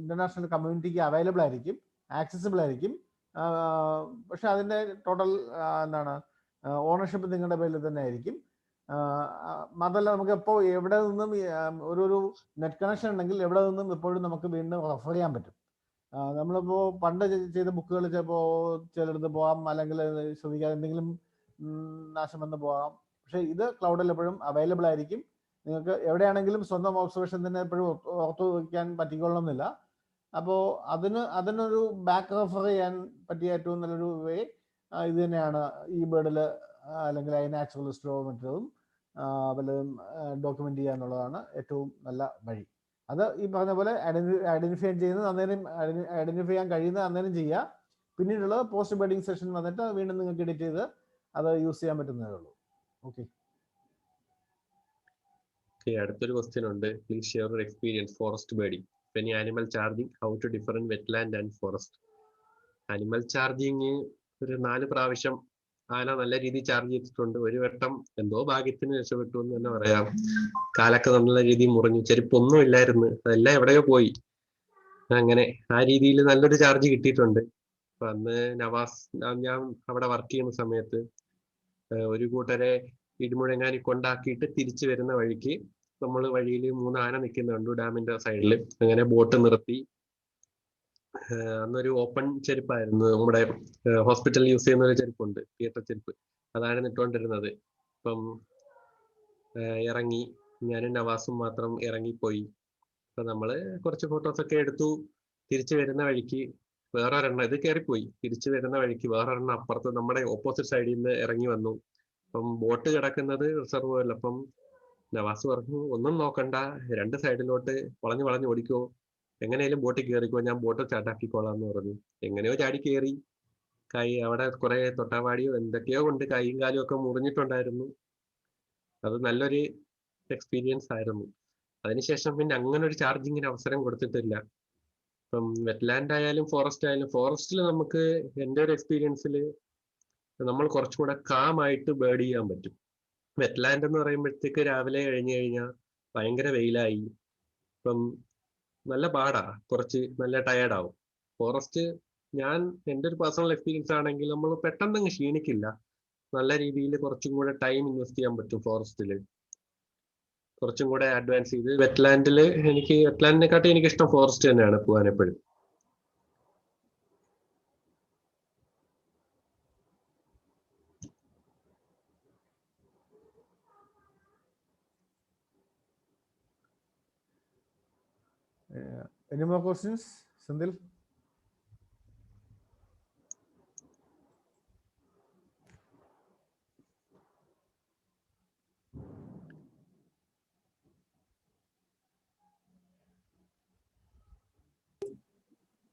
ഇന്റർനാഷണൽ കമ്മ്യൂണിറ്റിക്ക് അവൈലബിൾ ആയിരിക്കും, ആക്സസിബിൾ ആയിരിക്കും. പക്ഷെ അതിൻ്റെ ടോട്ടൽ ഓണർഷിപ്പ് നിങ്ങളുടെ പേരിൽ തന്നെ ആയിരിക്കും. മാത്രമല്ല, നമുക്ക് ഇപ്പോൾ എവിടെ നിന്നും ഒരു നെറ്റ് കണക്ഷൻ ഉണ്ടെങ്കിൽ എവിടെ നിന്നും എപ്പോഴും നമുക്ക് വീണ്ടും റെഫർ ചെയ്യാൻ പറ്റും. നമ്മളിപ്പോൾ പണ്ട് ചെയ്ത ബുക്കുകൾ ചിലപ്പോൾ ചിലടത്ത് പോകാം, അല്ലെങ്കിൽ ശ്രദ്ധിക്കാതെ എന്തെങ്കിലും നാശം വന്ന് പോകാം. പക്ഷേ ഇത് ക്ലൗഡിൽ എപ്പോഴും അവൈലബിൾ ആയിരിക്കും. നിങ്ങൾക്ക് എവിടെയാണെങ്കിലും സ്വന്തം ഒബ്സർവേഷൻ തന്നെ എപ്പോഴും ഓർത്തു വയ്ക്കാൻ പറ്റിക്കൊള്ളുന്നില്ല. അപ്പോൾ അതിനൊരു ബാക്ക് റെഫർ ചെയ്യാൻ പറ്റിയ ഏറ്റവും നല്ലൊരു വേ ഇത് തന്നെയാണ്. ഈ ബേർഡിൽ അല്ലെങ്കിൽ ഐനാച്ചുറലിസ്റ്റോ മറ്റതും വല്ലതും ഡോക്യുമെന്റ് ചെയ്യുക എന്നുള്ളതാണ് ഏറ്റവും നല്ല വഴി. അത് ഈ പറഞ്ഞ പോലെ ഐഡന്റിഫൈ ചെയ്യുന്നത് അന്നേരം, ഐഡന്റിഫൈ ചെയ്യാൻ കഴിയുന്നത് അന്നേരം ചെയ്യുക. പിന്നീടുള്ളത് പോസ്റ്റ് ബേർഡിങ് സെഷൻ വന്നിട്ട് വീണ്ടും നിങ്ങൾക്ക് എഡിറ്റ് ചെയ്ത് അത് യൂസ് ചെയ്യാൻ പറ്റുന്നതേ ഉള്ളൂ. ഓക്കെ. അടുത്തൊരു ക്വസ്റ്റ്യൻ ഉണ്ട്. Please share your experience forest birding. Any animal charging, how to different wetland and forest. Animal charging ഒരു 4 പ്രാവശ്യം ആന നല്ല രീതിയിൽ ചാർജ് ചെയ്തിട്ടുണ്ട്. ഒരു വട്ടം എന്തോ ഭാഗ്യത്തിന് രക്ഷപ്പെട്ടു എന്ന് തന്നെ പറയാം. കാലൊക്കെ നല്ല രീതിയിൽ മുറിഞ്ഞു, ചെരുപ്പൊന്നും ഇല്ലായിരുന്നു, അതെല്ലാം എവിടെയോ പോയി. അങ്ങനെ ആ രീതിയിൽ നല്ലൊരു ചാർജ് കിട്ടിയിട്ടുണ്ട്. അപ്പൊ അന്ന് നവാസ്, ഞാൻ അവിടെ വർക്ക് ചെയ്യുന്ന സമയത്ത് ഒരു കൂട്ടരെ ഇടിമുഴങ്ങാനി കൊണ്ടാക്കിയിട്ട് തിരിച്ചു വരുന്ന വഴിക്ക് നമ്മൾ വഴിയിൽ 3 ആന നിൽക്കുന്ന കണ്ടു ഡാമിന്റെ സൈഡിൽ. അങ്ങനെ ബോട്ട് നിർത്തി. അന്നൊരു ഓപ്പൺ ചെരുപ്പായിരുന്നു, നമ്മുടെ ഹോസ്പിറ്റലിൽ യൂസ് ചെയ്യുന്ന ഒരു ചെരുപ്പുണ്ട്, തിയേറ്റർ ചെരുപ്പ്, അതാണ് ഇട്ടുകൊണ്ടിരുന്നത്. അപ്പം ഇറങ്ങി, ഞാനും നവാസും മാത്രം ഇറങ്ങിപ്പോയി. അപ്പൊ നമ്മള് കുറച്ച് ഫോട്ടോസ് ഒക്കെ എടുത്തു. തിരിച്ചു വരുന്ന വഴിക്ക് വേറൊരെണ്ണം, ഇത് കയറിപ്പോയി, തിരിച്ചു വരുന്ന വഴിക്ക് വേറൊരെണ്ണം അപ്പുറത്ത് നമ്മുടെ ഓപ്പോസിറ്റ് സൈഡിൽ നിന്ന് ഇറങ്ങി വന്നു. അപ്പം ബോട്ട് കിടക്കുന്നത് റിസർവോയറിൽ. അപ്പം നവാസ് പറഞ്ഞു, ഒന്നും നോക്കണ്ട, 2 സൈഡിലോട്ട് വളഞ്ഞു വളഞ്ഞ് ഓടിക്കോ, എങ്ങനെയാലും ബോട്ടിൽ കയറിക്കോ, ഞാൻ ബോട്ട് ചാട്ടാക്കിക്കോളാം എന്ന് പറഞ്ഞു. എങ്ങനെയോ ചാടി കയറി. അവിടെ കുറെ തൊട്ടാവാടിയോ എന്തൊക്കെയോ കൊണ്ട് കൈയും കാലും ഒക്കെ മുറിഞ്ഞിട്ടുണ്ടായിരുന്നു. അത് നല്ലൊരു എക്സ്പീരിയൻസ് ആയിരുന്നു. അതിനുശേഷം പിന്നെ അങ്ങനെ ഒരു ചാർജിങ്ങിന് അവസരം കൊടുത്തിട്ടില്ല. ഇപ്പം വെറ്റ്ലാൻഡ് ആയാലും ഫോറസ്റ്റ് ആയാലും, ഫോറസ്റ്റിൽ നമുക്ക് എൻ്റെ ഒരു എക്സ്പീരിയൻസിൽ നമ്മൾ കുറച്ചുകൂടെ കാമായിട്ട് ബേർഡ് ചെയ്യാൻ പറ്റും. വെറ്റ്ലാൻഡ് എന്ന് പറയുമ്പോഴത്തേക്ക് രാവിലെ കഴിഞ്ഞു കഴിഞ്ഞാൽ ഭയങ്കര വെയിലായി, ഇപ്പം നല്ല പാടാ, കുറച്ച് നല്ല ടയേർഡാവും. ഫോറസ്റ്റ്, ഞാൻ എൻ്റെ ഒരു പേഴ്സണൽ എക്സ്പീരിയൻസ് ആണെങ്കിൽ നമ്മൾ പെട്ടെന്ന് ക്ഷീണിക്കില്ല, നല്ല രീതിയിൽ കുറച്ചും കൂടെ ടൈം ഇൻവെസ്റ്റ് ചെയ്യാൻ പറ്റും ഫോറസ്റ്റിൽ, കുറച്ചും കൂടെ അഡ്വാൻസ് ചെയ്ത്. വെറ്റ്ലാൻഡിൽ വെറ്റ്ലാൻഡിനെക്കാട്ടി എനിക്ക് ഇഷ്ടം ഫോറസ്റ്റ് തന്നെയാണ് പോകാൻ എപ്പോഴും. Any more questions, Sandil?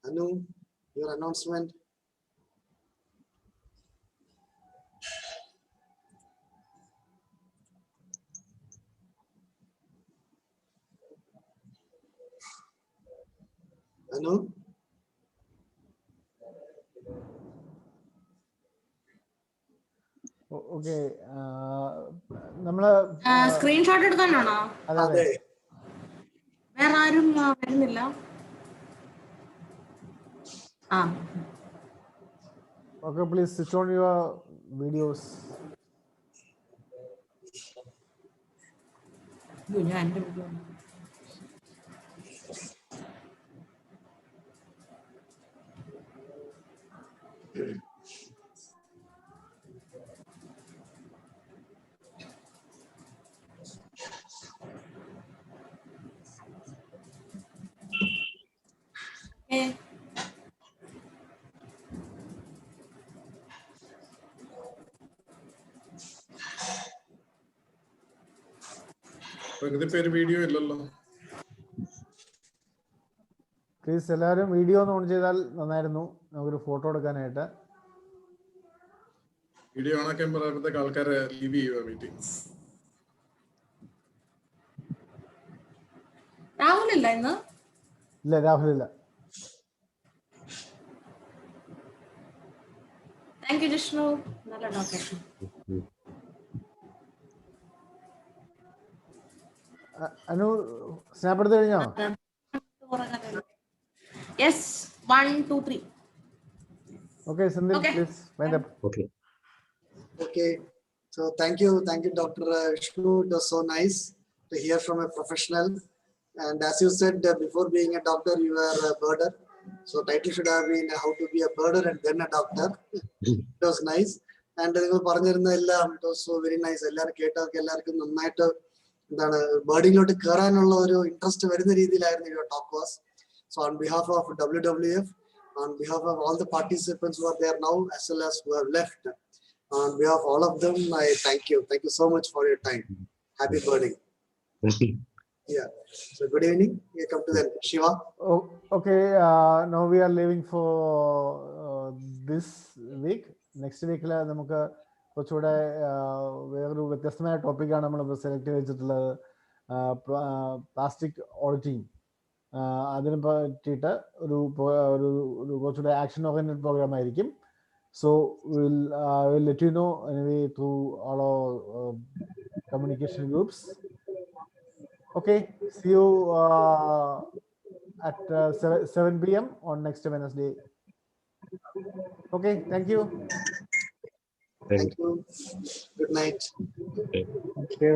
Anu, your announcement. Anu? Okay. നമ്മള് സ്ക്രീൻഷോട്ട് എടുക്കാനാണോ? അതെ. വേറെ ആരും വരുന്നില്ല. Okay, please switch on your videos. ഞാൻ എൻ്റെ വീഡിയോ പ്രകൃതി പേര് വീഡിയോ ഇല്ലല്ലോ. പ്ലീസ് എല്ലാവരും വീഡിയോ ഒന്ന് ഓൺ ചെയ്താൽ നന്നായിരുന്നു, നമുക്കൊരു ഫോട്ടോ എടുക്കാനായിട്ട്. വീഡിയോ ഓണാക്കാൻ പറയുമ്പോഴത്തേക്ക് ആൾക്കാരെ ലീവ് ചെയ്യുക മീറ്റിംഗ്. രാഹുലില്ല ഇന്ന്? ഇല്ല, രാഹുലില്ല. താങ്ക് യു ജിഷ്ണു, നല്ല ഡോക്ടർ. അനു, സ്നാപ്പ് എടുത്ത് കഴിഞ്ഞോ? Yes, 1, 2, 3. Okay, Sandil, Okay. please wind up. Okay. So thank you, Dr. Vishnu. It was so nice to hear from a professional. And as you said, before being a doctor, you were a birder. So title should have been how to be a birder and then a doctor. It was nice. And നിങ്ങൾ പറഞ്ഞിരുന്ന എല്ലാം it was so very nice. എല്ലാവരും കേട്ടവർക്ക് എല്ലാവർക്കും നന്നായിട്ട് എന്താണ് ബേർഡിങ്ങിലോട്ട് കയറാനുള്ള ഒരു interest വരുന്ന രീതിയിലായിരുന്നു your talk was. So on behalf of WWF, on behalf of all the participants who are there now as well as who have left, on behalf of all of them, I thank you. Thank you so much for your time. Happy birding. Yeah. So good evening. We come to the Shiva. Oh, okay. Now we are leaving for this week. Next week നമുക്ക് കുറച്ചുകൂടെ വേറൊരു വ്യത്യസ്തമായ ടോപ്പിക്കാണ് നമ്മൾ select ചെയ്ത് വെച്ചിട്ടുള്ളത്. Plastic auditing. അതിനെ പറ്റിയിട്ട് ഒരു കുറച്ചുകൂടെ ആക്ഷൻ ഓറിയന്റഡ് പ്രോഗ്രാം ആയിരിക്കും. So we'll let you know anyway through all our communication groups. Okay, see you at 7 p.m. on next Wednesday. Okay, thank you. Thank you. Good night. Okay. Thank you.